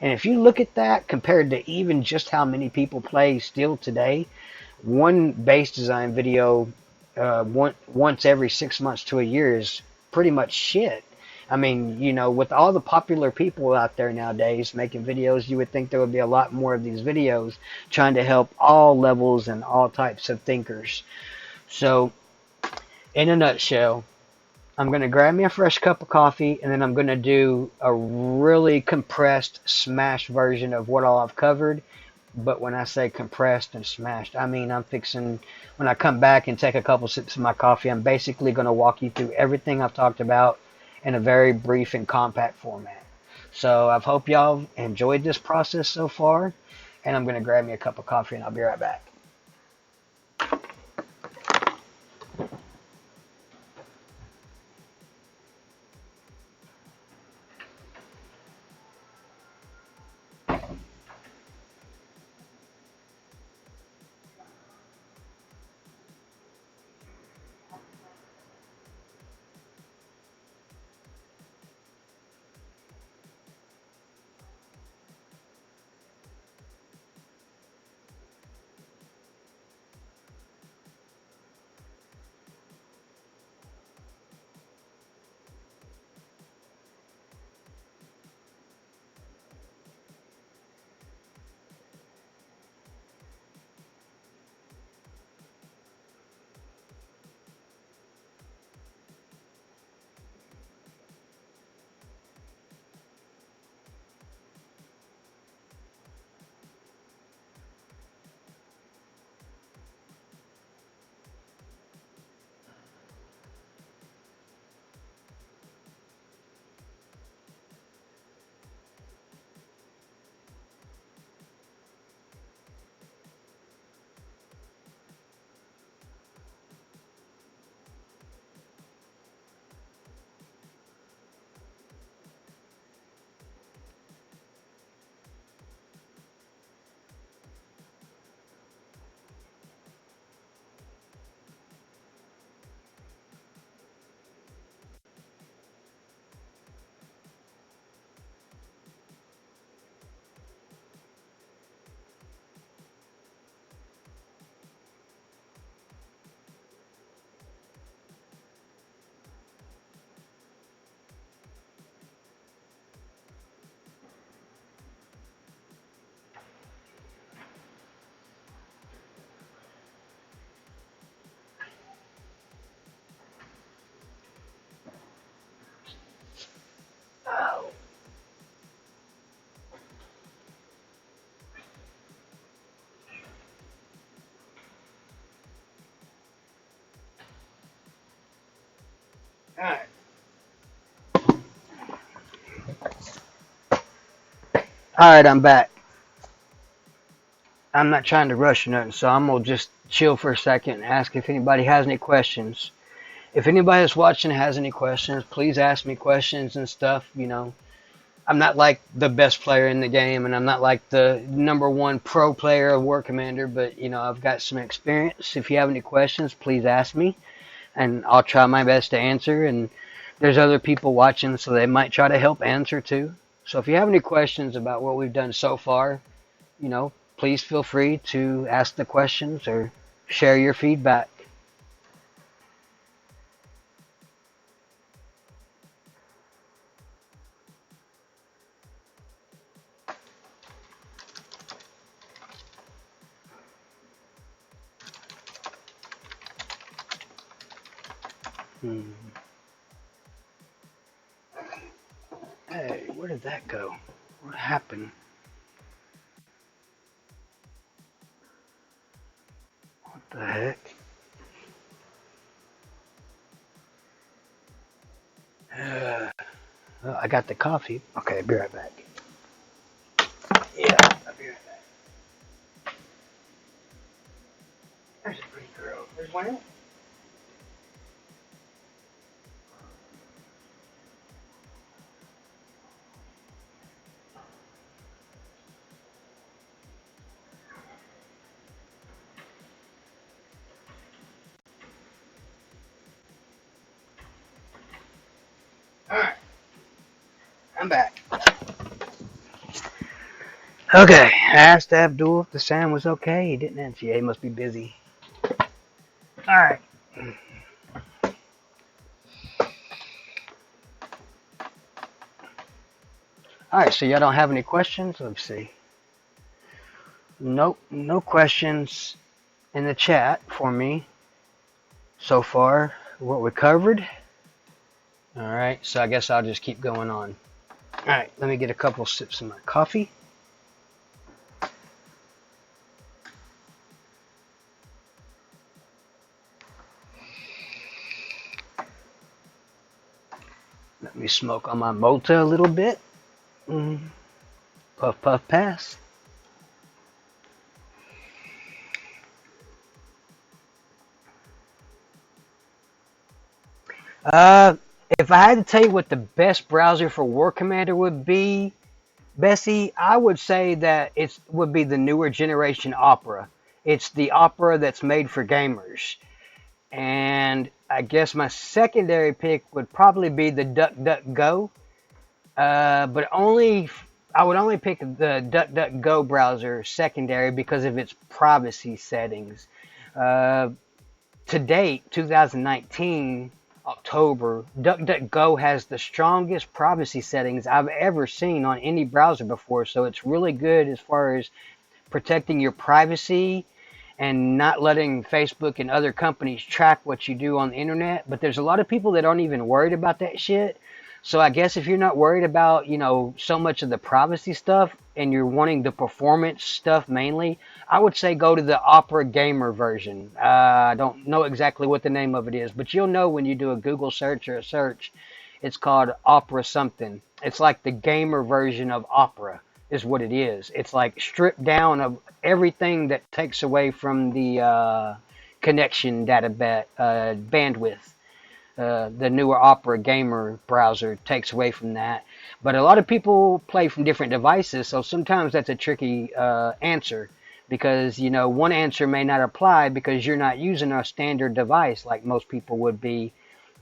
Speaker 1: And if you look at that compared to even just how many people play still today, one base design video once every 6 months to a year is pretty much shit. I mean, with all the popular people out there nowadays making videos, you would think there would be a lot more of these videos trying to help all levels and all types of thinkers. So, in a nutshell, I'm going to grab me a fresh cup of coffee, and then I'm going to do a really compressed, smashed version of what all I've covered. But when I say compressed and smashed, I mean when I come back and take a couple sips of my coffee, I'm basically going to walk you through everything I've talked about in a very brief and compact format. So I hope y'all enjoyed this process so far, and I'm going to grab me a cup of coffee, and I'll be right back. Alright. Alright, I'm back. I'm not trying to rush or nothing, so I'm gonna just chill for a second and ask if anybody has any questions. If anybody that's watching has any questions, please ask me questions and stuff. I'm not like the best player in the game, and I'm not like the #1 pro player of War Commander, but I've got some experience. If you have any questions, please ask me, and I'll try my best to answer. And there's other people watching, so they might try to help answer too. So if you have any questions about what we've done so far, please feel free to ask the questions or share your feedback. Hmm. Hey, where did that go? What happened? What the heck? Well, I got the coffee. Okay, I'll be right back. Yeah, I'll be right back. There's a pretty girl. There's one in it. Alright, I'm back. Okay, I asked Abdul if the sound was okay. He didn't answer. Yeah, he must be busy. Alright. Alright, so y'all don't have any questions? Let's see. Nope, no questions in the chat for me so far. What we covered. Alright, so I guess I'll just keep going on. Alright, let me get a couple sips of my coffee. Let me smoke on my Mota a little bit. Puff, puff, pass. If I had to tell you what the best browser for War Commander would be, Bessie, I would say that it would be the newer generation Opera. It's the Opera that's made for gamers. And I guess my secondary pick would probably be the DuckDuckGo. But I would only pick the DuckDuckGo browser secondary because of its privacy settings. Uh, to date, 2019, October, DuckDuckGo has the strongest privacy settings I've ever seen on any browser before. So it's really good as far as protecting your privacy and not letting Facebook and other companies track what you do on the internet. But there's a lot of people that aren't even worried about that shit. So I guess if you're not worried about, so much of the privacy stuff and you're wanting the performance stuff mainly, I would say go to the Opera Gamer version. I don't know exactly what the name of it is, but you'll know when you do a Google search or a search. It's called Opera something. It's like the gamer version of Opera is what it is. It's like stripped down of everything that takes away from the connection data bandwidth. The newer Opera Gamer browser takes away from that. But a lot of people play from different devices, so sometimes that's a tricky answer because, one answer may not apply because you're not using a standard device like most people would be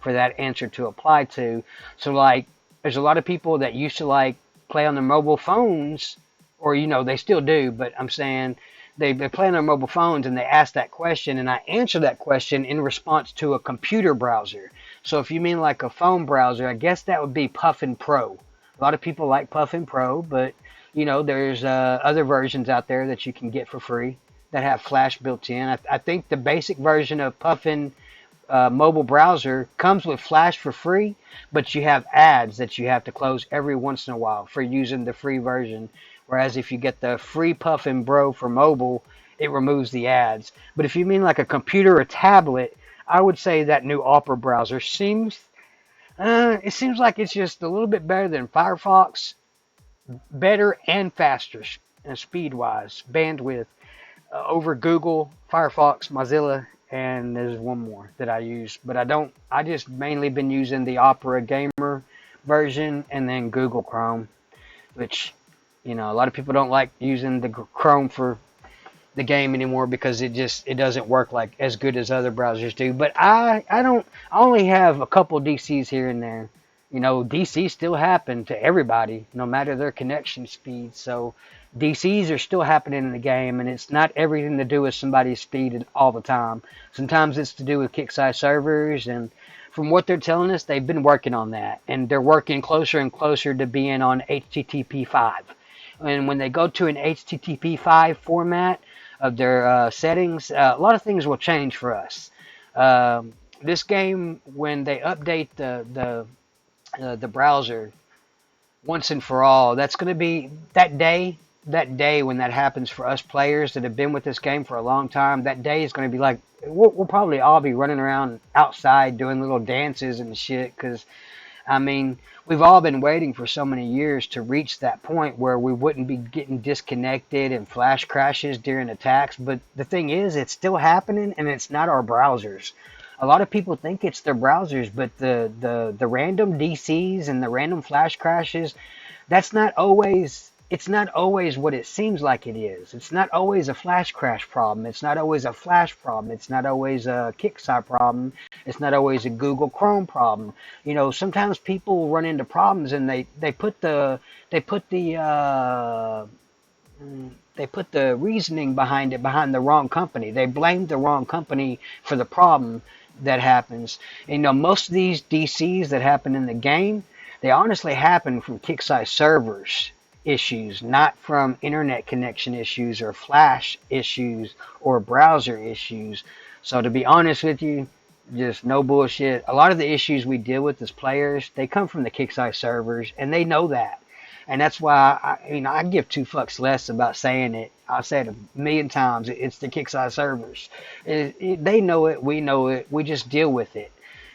Speaker 1: for that answer to apply to. So, like, there's a lot of people that used to, like, play on their mobile phones, or, they still do, but I'm saying they play on their mobile phones and they ask that question, and I answer that question in response to a computer browser. So if you mean like a phone browser, I guess that would be Puffin Pro. A lot of people like Puffin Pro, but there's other versions out there that you can get for free that have Flash built in. I think the basic version of Puffin mobile browser comes with Flash for free, but you have ads that you have to close every once in a while for using the free version. Whereas if you get the free Puffin Bro for mobile, it removes the ads. But if you mean like a computer or tablet, I would say that new Opera browser seems It seems like it's just a little bit better than Firefox, better and faster speed wise, bandwidth over Google, Firefox, Mozilla, and there's one more that I use, but I don't. I just mainly been using the Opera Gamer version and then Google Chrome, which a lot of people don't like using the Chrome for the game anymore because it doesn't work like as good as other browsers do. But I don't. I only have a couple DCs here and there. DCs still happen to everybody, no matter their connection speed. So DCs are still happening in the game, and it's not everything to do with somebody's speed all the time. Sometimes it's to do with kick size servers, and from what they're telling us, they've been working on that, and they're working closer and closer to being on HTTP5. And when they go to an HTTP5 format of their settings, a lot of things will change for us. This game, when they update the browser once and for all, that's going to be that day. That day when that happens for us players that have been with this game for a long time, that day is going to be like we'll probably all be running around outside doing little dances and shit because I mean, we've all been waiting for so many years to reach that point where we wouldn't be getting disconnected and flash crashes during attacks. But the thing is, it's still happening, and it's not our browsers. A lot of people think it's their browsers, but the random DCs and the random flash crashes, that's not always it's not always what it seems like it is. It's not always a flash crash problem. It's not always a flash problem. It's not always a kickstart problem. It's not always a Google Chrome problem. Sometimes people run into problems and they put the they put the they put the reasoning behind it behind the wrong company. They blame the wrong company for the problem that happens. Most of these DCs that happen in the game, they honestly happen from kick size servers issues, not from internet connection issues or flash issues or browser issues. So to be honest with you, just no bullshit. A lot of the issues we deal with as players, they come from the kick size servers, and they know that. And that's why I give two fucks less about saying it. I've said it a million times. It's the kick size servers. They know it. We know it. We just deal with it.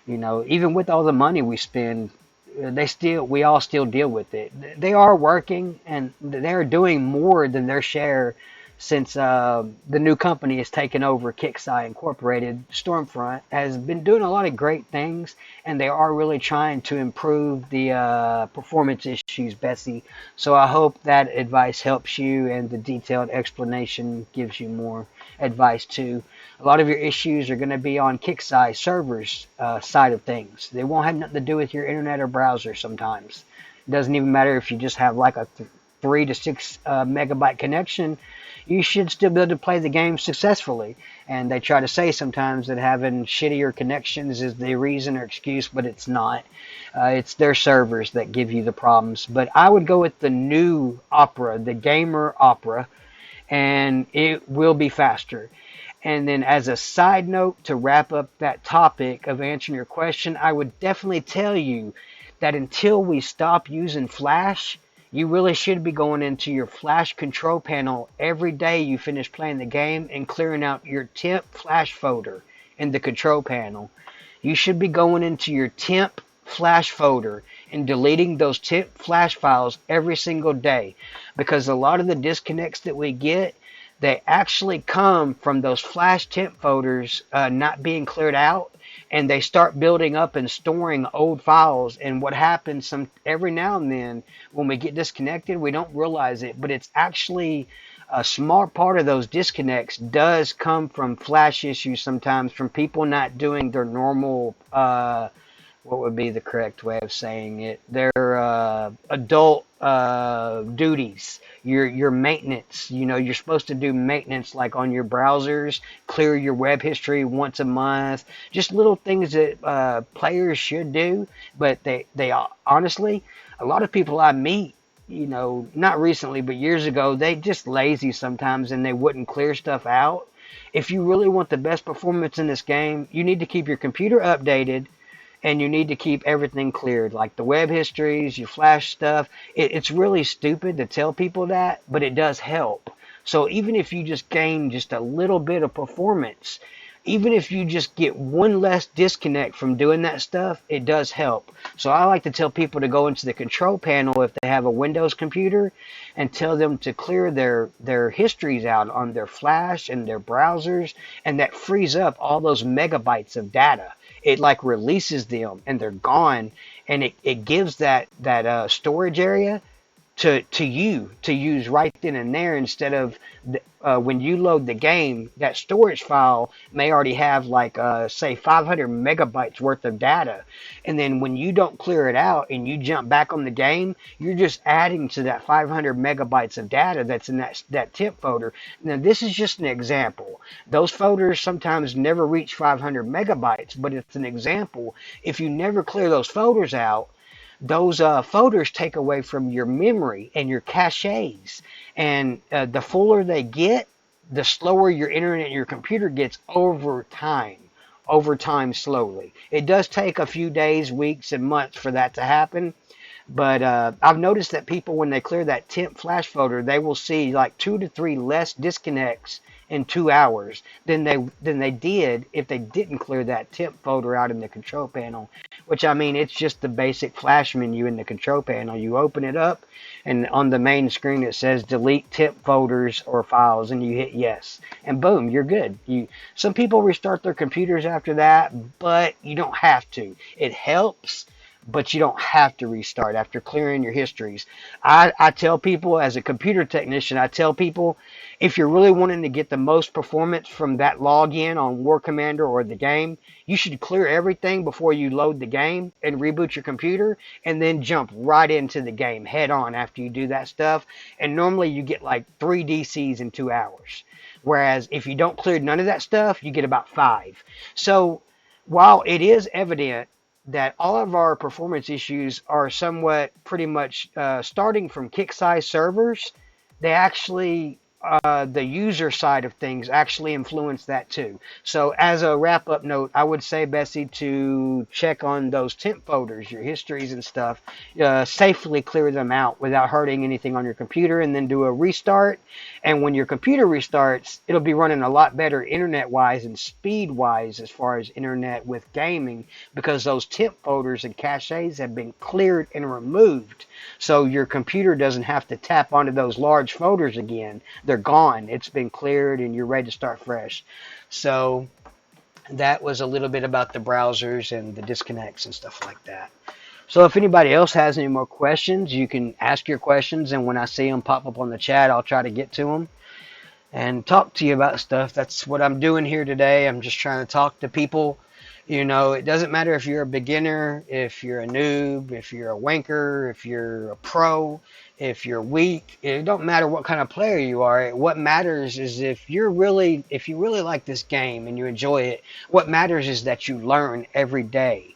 Speaker 1: Even with all the money we spend, we all still deal with it. They are working and they're doing more than their share since the new company has taken over. Kixeye Incorporated, Stormfront has been doing a lot of great things, and they are really trying to improve the performance issues, Bessie. So I hope that advice helps you, and the detailed explanation gives you more advice too. A lot of your issues are going to be on Kixeye servers side of things. They won't have nothing to do with your internet or browser sometimes. It doesn't even matter if you just have like a 3 to 6 megabyte connection. You should still be able to play the game successfully. And they try to say sometimes that having shittier connections is the reason or excuse, but it's not. It's their servers that give you the problems. But I would go with the new Opera, the Gamer Opera, and it will be faster. And then as a side note to wrap up that topic of answering your question, I would definitely tell you that until we stop using Flash, you really should be going into your Flash control panel every day you finish playing the game and clearing out your temp Flash folder in the control panel. You should be going into your temp Flash folder and deleting those temp Flash files every single day, because a lot of the disconnects that we get, they actually come from those Flash temp folders not being cleared out, and they start building up and storing old files. And what happens every now and then when we get disconnected, we don't realize it, but it's actually a small part of those disconnects does come from Flash issues sometimes, from people not doing their normal what would be the correct way of saying it? Their adult duties, your maintenance. You're supposed to do maintenance like on your browsers, clear your web history once a month, just little things that players should do. But they honestly, a lot of people I meet, not recently, but years ago, they just lazy sometimes and they wouldn't clear stuff out. If you really want the best performance in this game, you need to keep your computer updated, and you need to keep everything cleared, like the web histories, your Flash stuff. It's really stupid to tell people that, but it does help. So even if you just gain just a little bit of performance, even if you just get one less disconnect from doing that stuff, it does help. So I like to tell people to go into the control panel if they have a Windows computer and tell them to clear their histories out on their flash and their browsers, and that frees up all those megabytes of data. It like releases them and they're gone, and it gives that storage area to you to use right then and there, instead of when you load the game, that storage file may already have like say 500 megabytes worth of data, and then when you don't clear it out and you jump back on the game, you're just adding to that 500 megabytes of data that's in that temp folder. Now this is just an example. Those folders sometimes never reach 500 megabytes, but it's an example. If you never clear those folders out, those folders take away from your memory and your caches. And the fuller they get, the slower your internet and your computer gets over time. Over time, slowly. It does take a few days, weeks, and months for that to happen. But I've noticed that people, when they clear that temp flash folder, they will see like 2 to 3 less disconnects in 2 hours than they did if they didn't clear that temp folder out in the control panel. Which, I mean, it's just the basic flash menu in the control panel. You open it up, and on the main screen it says delete temp folders or files, and you hit yes, and boom, you're good. Some people restart their computers after that, but you don't have to. It helps, but you don't have to restart after clearing your histories. I tell people, as a computer technician, I tell people, if you're really wanting to get the most performance from that login on War Commander or the game, you should clear everything before you load the game and reboot your computer, and then jump right into the game head on after you do that stuff. And normally you get like 3 DCs in 2 hours. Whereas if you don't clear none of that stuff, you get about 5. So while it is evident that all of our performance issues are somewhat pretty much starting from kick size servers, they actually the user side of things actually influence that too. So as a wrap up note, I would say, Bessie, to check on those temp folders, your histories and stuff, safely clear them out without hurting anything on your computer, and then do a restart. And when your computer restarts, it'll be running a lot better internet wise and speed wise as far as internet with gaming, because those temp folders and caches have been cleared and removed. So your computer doesn't have to tap onto those large folders again. They're gone. It's been cleared and you're ready to start fresh. So that was a little bit about the browsers and the disconnects and stuff like that. So if anybody else has any more questions, you can ask your questions, and when I see them pop up on the chat, I'll try to get to them and talk to you about stuff. That's what I'm doing here today. I'm just trying to talk to people. You know, it doesn't matter if you're a beginner, if you're a noob, if you're a wanker, if you're a pro, if you're weak. It don't matter what kind of player you are. What matters is if you really like this game and you enjoy it, what matters is that you learn every day.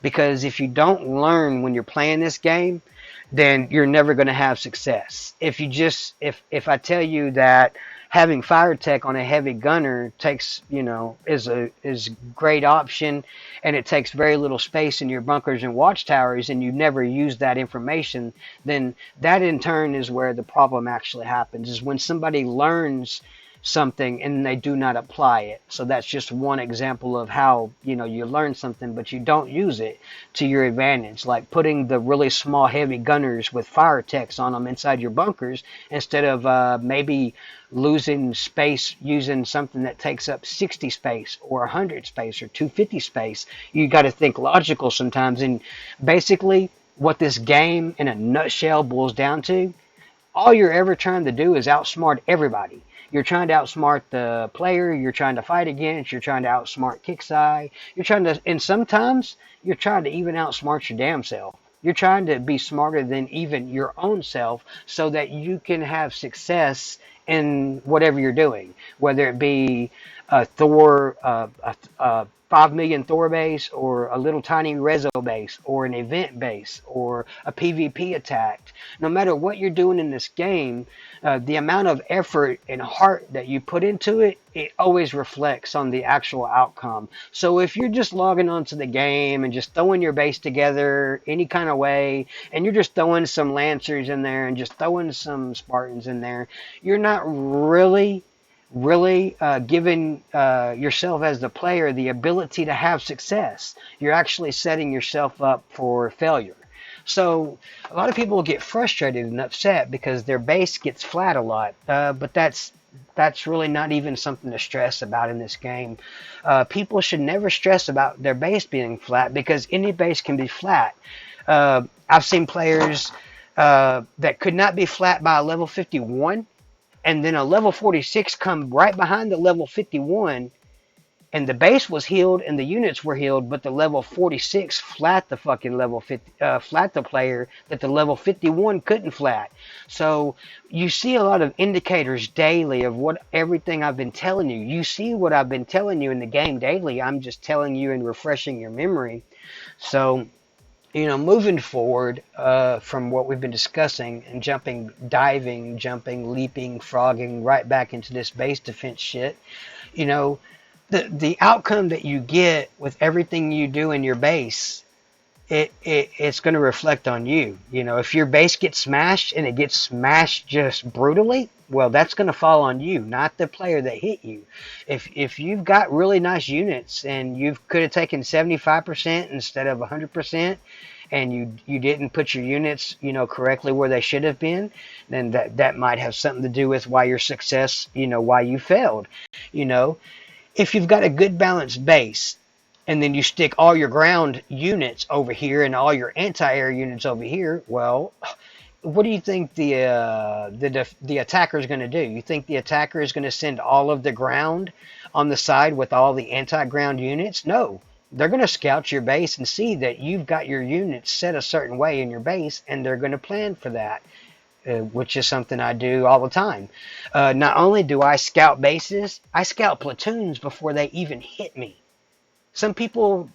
Speaker 1: Because if you don't learn when you're playing this game, then you're never going to have success. If I tell you that having fire tech on a heavy gunner takes, is great option, and it takes very little space in your bunkers and watchtowers, and you never use that information, then that in turn is where the problem actually happens, is when somebody learns something and they do not apply it. So that's just one example of how, you learn something but you don't use it to your advantage, like putting the really small heavy gunners with fire techs on them inside your bunkers, instead of maybe losing space using something that takes up 60 space or 100 space or 250 space. You got to think logical sometimes. And basically what this game in a nutshell boils down to, all you're ever trying to do is outsmart everybody. You're trying to outsmart the player you're trying to fight against. You're trying to outsmart Kixeye. And sometimes you're trying to even outsmart your damn self. You're trying to be smarter than even your own self so that you can have success in whatever you're doing, whether it be a Thor, a 5 million Thor base, or a little tiny Rezo base, or an event base, or a PvP attack. No matter what you're doing in this game, the amount of effort and heart that you put into it, it always reflects on the actual outcome. So if you're just logging onto the game and just throwing your base together any kind of way, and you're just throwing some Lancers in there and just throwing some Spartans in there, you're not really really giving yourself as the player the ability to have success. You're actually setting yourself up for failure. So a lot of people get frustrated and upset because their base gets flat a lot, but that's really not even something to stress about in this game. People should never stress about their base being flat because any base can be flat. I've seen players that could not be flat by a level 51, and then a level 46 come right behind the level 51, and the base was healed and the units were healed, but the level 46 flat the fucking level 50, flat the player that the level 51 couldn't flat. So you see a lot of indicators daily of what everything I've been telling you. You see what I've been telling you in the game daily. I'm just telling you and refreshing your memory. So moving forward from what we've been discussing and jumping, leaping, frogging right back into this base defense shit, you know, the outcome that you get with everything you do in your base, it's going to reflect on you. If your base gets smashed and it gets smashed just brutally, well, that's going to fall on you, not the player that hit you. If you've got really nice units and you could have taken 75% instead of 100%, and you didn't put your units correctly where they should have been, then that might have something to do with why your success, why you failed. you know if you've got a good balanced base and then you stick all your ground units over here and all your anti-air units over here, well, what do you think the attacker is going to do? You think the attacker is going to send all of the ground on the side with all the anti-ground units? No. They're going to scout your base and see that you've got your units set a certain way in your base, and they're going to plan for that, which is something I do all the time. Not only do I scout bases, I scout platoons before they even hit me. Some people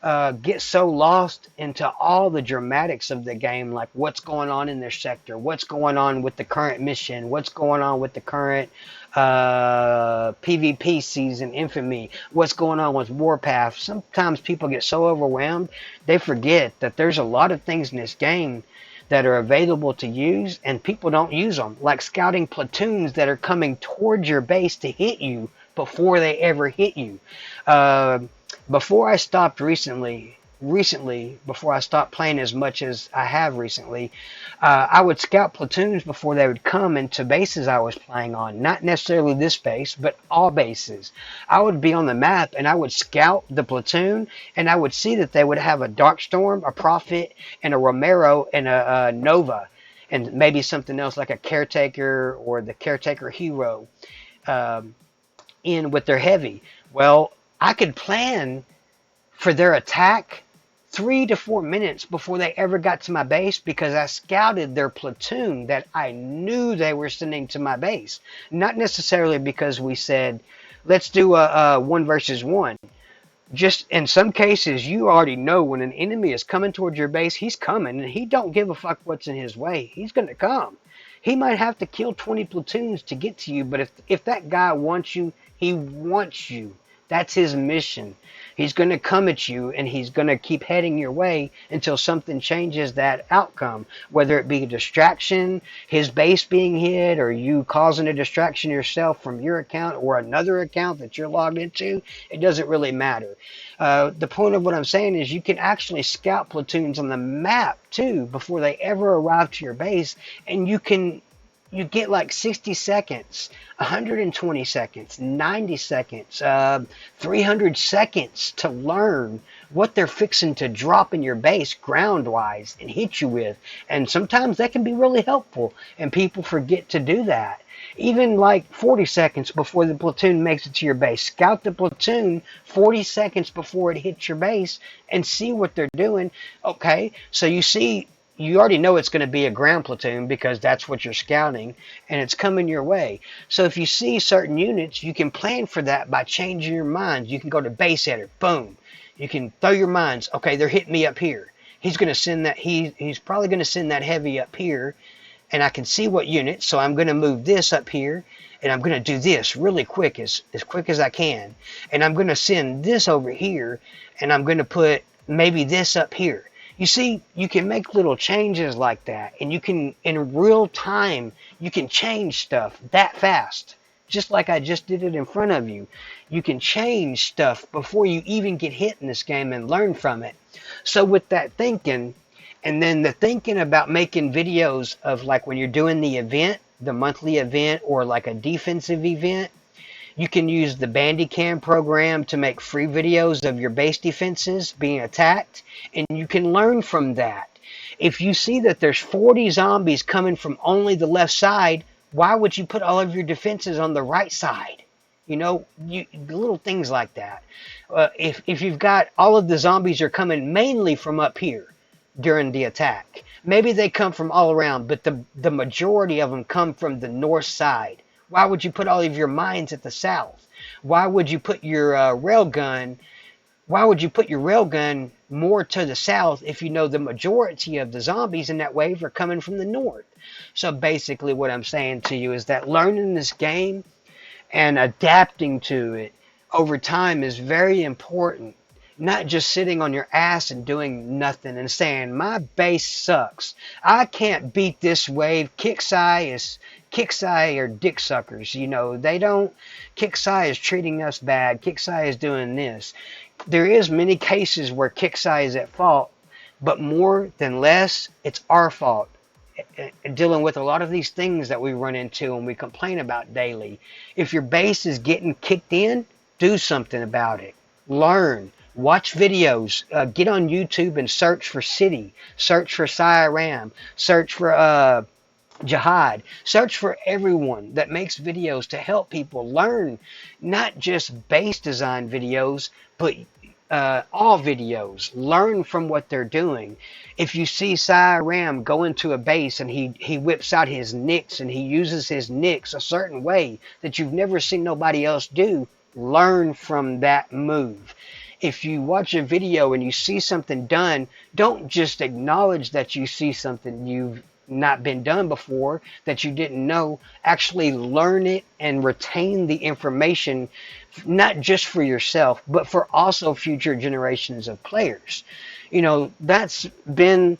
Speaker 1: get so lost into all the dramatics of the game, like what's going on in their sector, what's going on with the current mission, what's going on with the current PvP season, Infamy, what's going on with Warpath. Sometimes people get so overwhelmed, they forget that there's a lot of things in this game that are available to use, and people don't use them, like scouting platoons that are coming towards your base to hit you before they ever hit you. Before I stopped before I stopped playing as much as I have recently, I would scout platoons before they would come into bases I was playing on. Not necessarily this base, but all bases. I would be on the map and I would scout the platoon, and I would see that they would have a Darkstorm, a Prophet, and a Romero, and a Nova, and maybe something else like a Caretaker or the Caretaker Hero in with their heavy. Well, I could plan for their attack 3 to 4 minutes before they ever got to my base because I scouted their platoon that I knew they were sending to my base. Not necessarily because we said, let's do a 1 versus 1. Just in some cases, you already know when an enemy is coming towards your base, he's coming, and he don't give a fuck what's in his way. He's going to come. He might have to kill 20 platoons to get to you, but if that guy wants you, he wants you. That's his mission. He's going to come at you, and he's going to keep heading your way until something changes that outcome, whether it be a distraction, his base being hit, or you causing a distraction yourself from your account or another account that you're logged into. It doesn't really matter. The point of what I'm saying is you can actually scout platoons on the map, too, before they ever arrive to your base, and you get like 60 seconds, 120 seconds, 90 seconds, 300 seconds to learn what they're fixing to drop in your base ground-wise and hit you with. And sometimes that can be really helpful, and people forget to do that. Even like 40 seconds before the platoon makes it to your base. Scout the platoon 40 seconds before it hits your base and see what they're doing. Okay, so you already know it's going to be a ground platoon because that's what you're scouting, and it's coming your way. So if you see certain units, you can plan for that by changing your minds. You can go to base header, boom. You can throw your minds, okay, they're hitting me up here. He's going to send that, he's probably going to send that heavy up here, and I can see what unit, so I'm going to move this up here, and I'm going to do this really quick, as quick as I can. And I'm going to send this over here, and I'm going to put maybe this up here. You see, you can make little changes like that, and you can, in real time, you can change stuff that fast. just like I just did it in front of you. You can change stuff before you even get hit in this game and learn from it. So with that thinking, and then the thinking about making videos of like when you're doing the event, the monthly event, or like a defensive event, you can use the Bandicam program to make free videos of your base defenses being attacked, and you can learn from that. If you see that there's 40 zombies coming from only the left side, why would you put all of your defenses on the right side? You know, little things like that. If you've got all of the zombies are coming mainly from up here during the attack, maybe they come from all around, but the majority of them come from the north side. Why would you put all of your mines at the south? Why would you put your railgun? Why would you put your railgun more to the south if you know the majority of the zombies in that wave are coming from the north? So basically what I'm saying to you is that learning this game and adapting to it over time is very important. Not just sitting on your ass and doing nothing and saying, my base sucks. I can't beat this wave. Kixeye are dick suckers. You know, they don't, Kixeye is treating us bad. Kixeye is doing this. There is many cases where Kixeye is at fault, but more than less, it's our fault. Dealing with a lot of these things that we run into and we complain about daily. If your base is getting kicked in, do something about it. Learn. Watch videos. Get on YouTube and search for City. Search for Siram. Search for Jihad. Search for everyone that makes videos to help people learn, not just base design videos, but all videos. Learn from what they're doing. If you see Siram go into a base and he whips out his nicks and he uses his nicks a certain way that you've never seen nobody else do, learn from that move. If you watch a video and you see something done, don't just acknowledge that you see something you've not been done before, that you didn't know. Actually learn it and retain the information, not just for yourself, but for also future generations of players. You know, that's been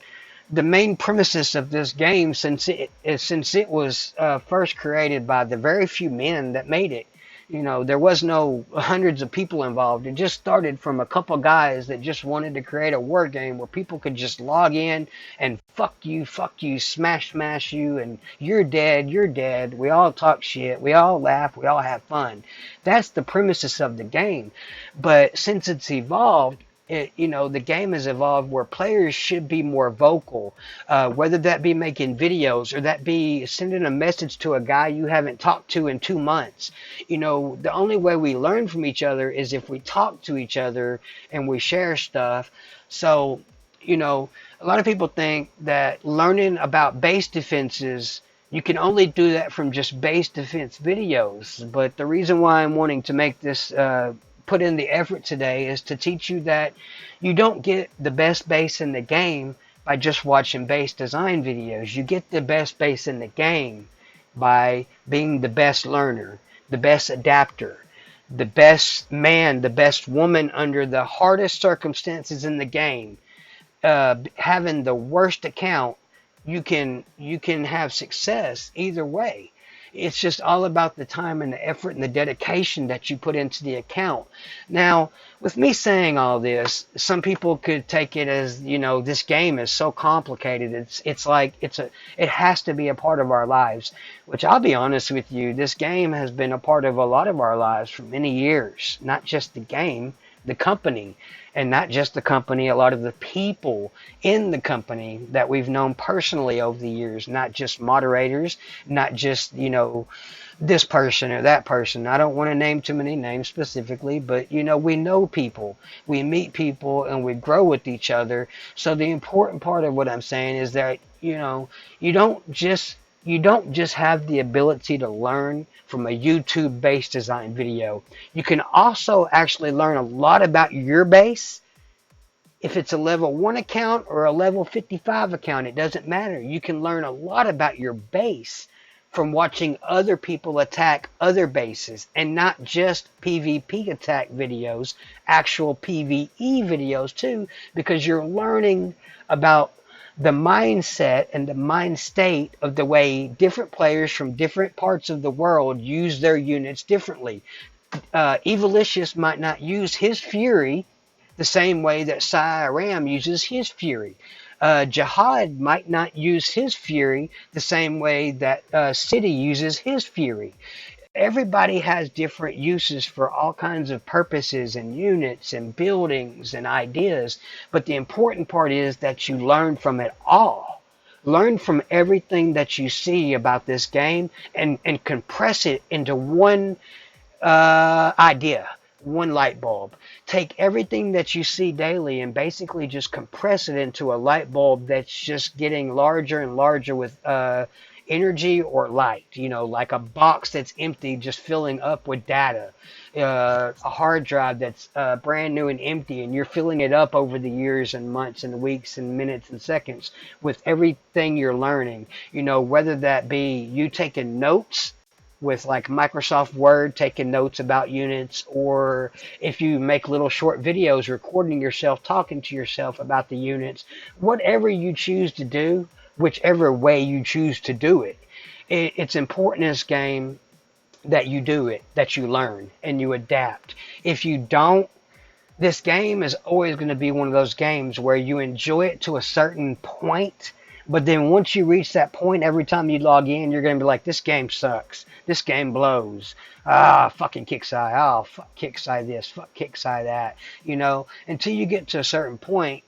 Speaker 1: the main premises of this game since it was first created by the very few men that made it. You know, there was no hundreds of people involved. It just started from a couple guys that just wanted to create a war game where people could just log in and fuck you, smash you, and you're dead. We all talk shit. We all laugh. We all have fun. That's the premises of the game. But since it's evolved, the game has evolved where players should be more vocal, whether that be making videos or that be sending a message to a guy you haven't talked to in 2 months. You know, the only way we learn from each other is if we talk to each other and we share stuff. So, you know, a lot of people think that learning about base defenses, you can only do that from just base defense videos. But the reason why I'm wanting to make this put in the effort today is to teach you that you don't get the best base in the game by just watching base design videos. You get the best base in the game by being the best learner, the best adapter, the best man, the best woman under the hardest circumstances in the game. Having the worst account, you can have success either way. It's just all about the time and the effort and the dedication that you put into the account. Now, with me saying all this, some people could take it as, you know, this game is so complicated. It's like it has to be a part of our lives, which I'll be honest with you, this game has been a part of a lot of our lives for many years. Not just the game, the company. And not just the company, a lot of the people in the company that we've known personally over the years, not just moderators, not just, you know, this person or that person. I don't want to name too many names specifically, but, you know, we know people, we meet people, and we grow with each other. So the important part of what I'm saying is that, you know, you don't just have the ability to learn from a YouTube-based design video. You can also actually learn a lot about your base. If it's a level 1 account or a level 55 account, it doesn't matter. You can learn a lot about your base from watching other people attack other bases, and not just PvP attack videos, actual PvE videos too, because you're learning about the mindset and the mind state of the way different players from different parts of the world use their units differently. Evilicious might not use his fury the same way that Ram uses his fury. Jihad might not use his fury the same way that City uses his fury. Everybody has different uses for all kinds of purposes and units and buildings and ideas, but the important part is that you learn from it all. Learn from everything that you see about this game and compress it into one idea, one light bulb. Take everything that you see daily and basically just compress it into a light bulb that's just getting larger and larger with energy or light. You know, like a box that's empty, just filling up with data. A hard drive that's brand new and empty, and you're filling it up over the years and months and weeks and minutes and seconds with everything you're learning. You know, whether that be you taking notes with like Microsoft Word, taking notes about units, or if you make little short videos recording yourself talking to yourself about the units, whatever you choose to do, whichever way you choose to do it, it's important in this game that you do it, that you learn and you adapt. If you don't, this game is always going to be one of those games where you enjoy it to a certain point, but then once you reach that point, every time you log in, you're going to be like, this game sucks. This game blows. Ah, fucking Kicksai. Oh, fuck Kicksai this. Fuck Kicksai that. You know, until you get to a certain point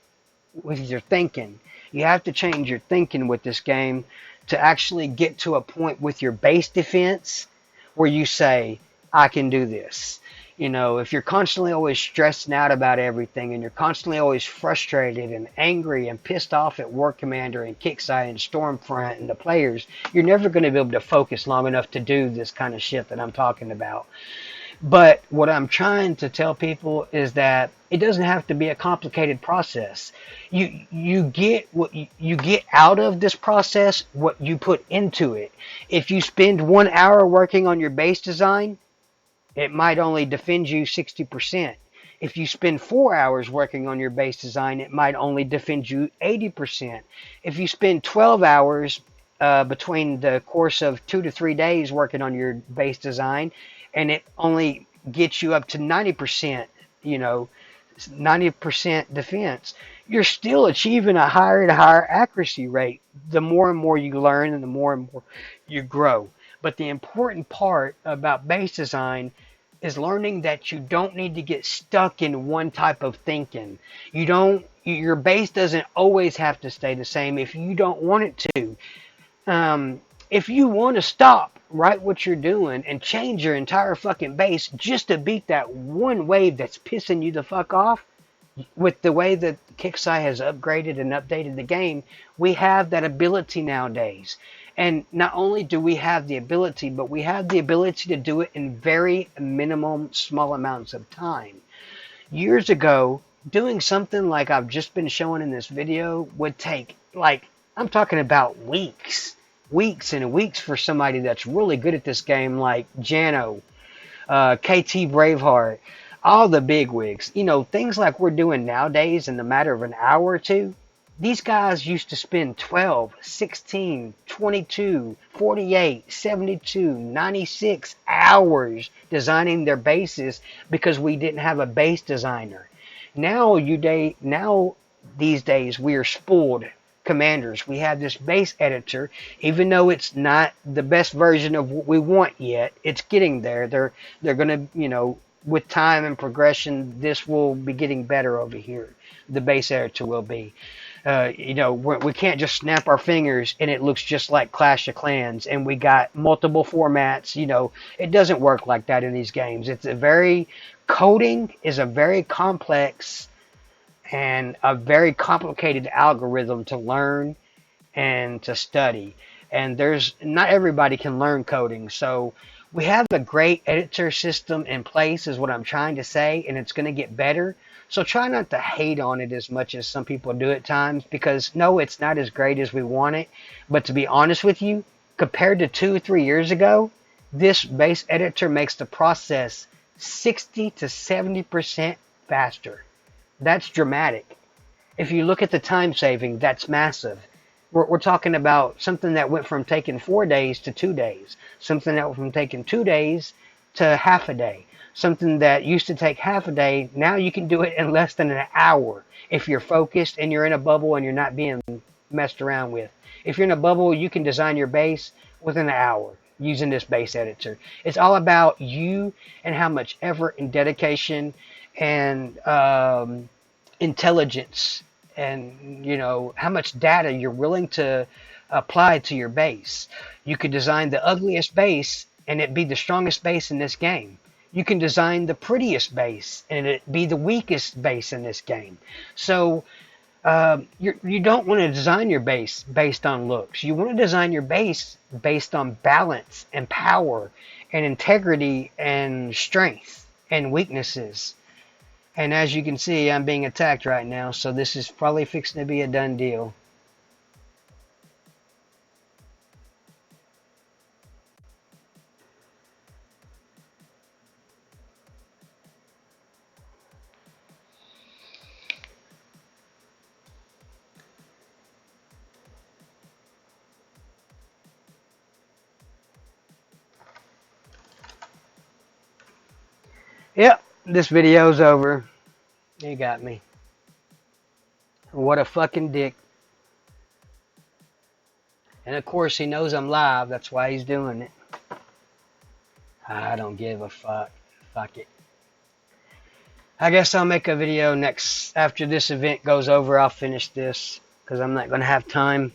Speaker 1: with your thinking. You have to change your thinking with this game to actually get to a point with your base defense where you say, I can do this. You know, if you're constantly always stressing out about everything and you're constantly always frustrated and angry and pissed off at War Commander and Kicksai and Stormfront and the players, you're never going to be able to focus long enough to do this kind of shit that I'm talking about. But what I'm trying to tell people is that it doesn't have to be a complicated process. You get what you get out of this process, what you put into it. If you spend 1 hour working on your base design, it might only defend you 60%. If you spend 4 hours working on your base design, it might only defend you 80%. If you spend 12 hours between the course of 2 to 3 days working on your base design, and it only gets you up to 90%, you know, 90% defense, you're still achieving a higher and higher accuracy rate. The more and more you learn and the more and more you grow. But the important part about base design is learning that you don't need to get stuck in one type of thinking. Your base doesn't always have to stay the same if you don't want it to. If you want to stop right what you're doing and change your entire fucking base just to beat that one wave that's pissing you the fuck off, with the way that Kicksai has upgraded and updated the game, we have that ability nowadays. And not only do we have the ability, but we have the ability to do it in very minimum, small amounts of time. Years ago, doing something like I've just been showing in this video would take, like, I'm talking about weeks. Weeks and weeks for somebody that's really good at this game, like Jano, KT Braveheart, all the bigwigs. You know, things like we're doing nowadays in the matter of an hour or two. These guys used to spend 12, 16, 22, 48, 72, 96 hours designing their bases because we didn't have a base designer. Now these days we are spoiled commanders. We have this base editor, even though it's not the best version of what we want yet. It's getting there. They're going to, you know, with time and progression, this will be getting better over here. The base editor will be. You know, we can't just snap our fingers and it looks just like Clash of Clans and we got multiple formats. You know, it doesn't work like that in these games. Coding is a very complex and a very complicated algorithm to learn and to study. And not everybody can learn coding. So we have a great editor system in place is what I'm trying to say, and it's going to get better. So try not to hate on it as much as some people do at times, because no, it's not as great as we want it. But to be honest with you, compared to 2 or 3 years ago, this base editor makes the process 60 to 70% faster. That's dramatic. If you look at the time saving, that's massive. We're talking about something that went from taking 4 days to 2 days, something that went from taking 2 days to half a day, something that used to take half a day. Now you can do it in less than an hour if you're focused and you're in a bubble and you're not being messed around with. If you're in a bubble, you can design your base within an hour using this base editor. It's all about you and how much effort and dedication and intelligence and how much data you're willing to apply to your base. You could design the ugliest base and it be the strongest base in this game. You can design the prettiest base and it be the weakest base in this game. So you don't want to design your base based on looks. You want to design your base based on balance and power and integrity and strength and weaknesses. And as you can see, I'm being attacked right now, so this is probably fixing to be a done deal. Yep, this video's over. You got me. What a fucking dick. And of course he knows I'm live, that's why he's doing it. I don't give a fuck. Fuck it. I guess I'll make a video next, after this event goes over, I'll finish this, because I'm not going to have time.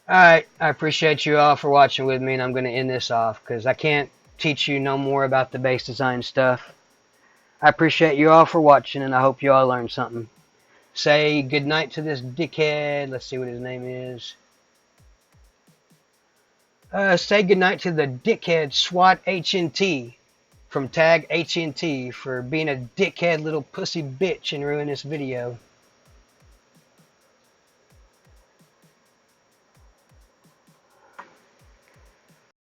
Speaker 1: Alright, I appreciate you all for watching with me, and I'm going to end this off, because I can't teach you no more about the base design stuff. I appreciate you all for watching, and I hope you all learned something. Say goodnight to this dickhead. Let's see what his name is. Say goodnight to the dickhead SWAT HNT from Tag HNT for being a dickhead little pussy bitch and ruining this video.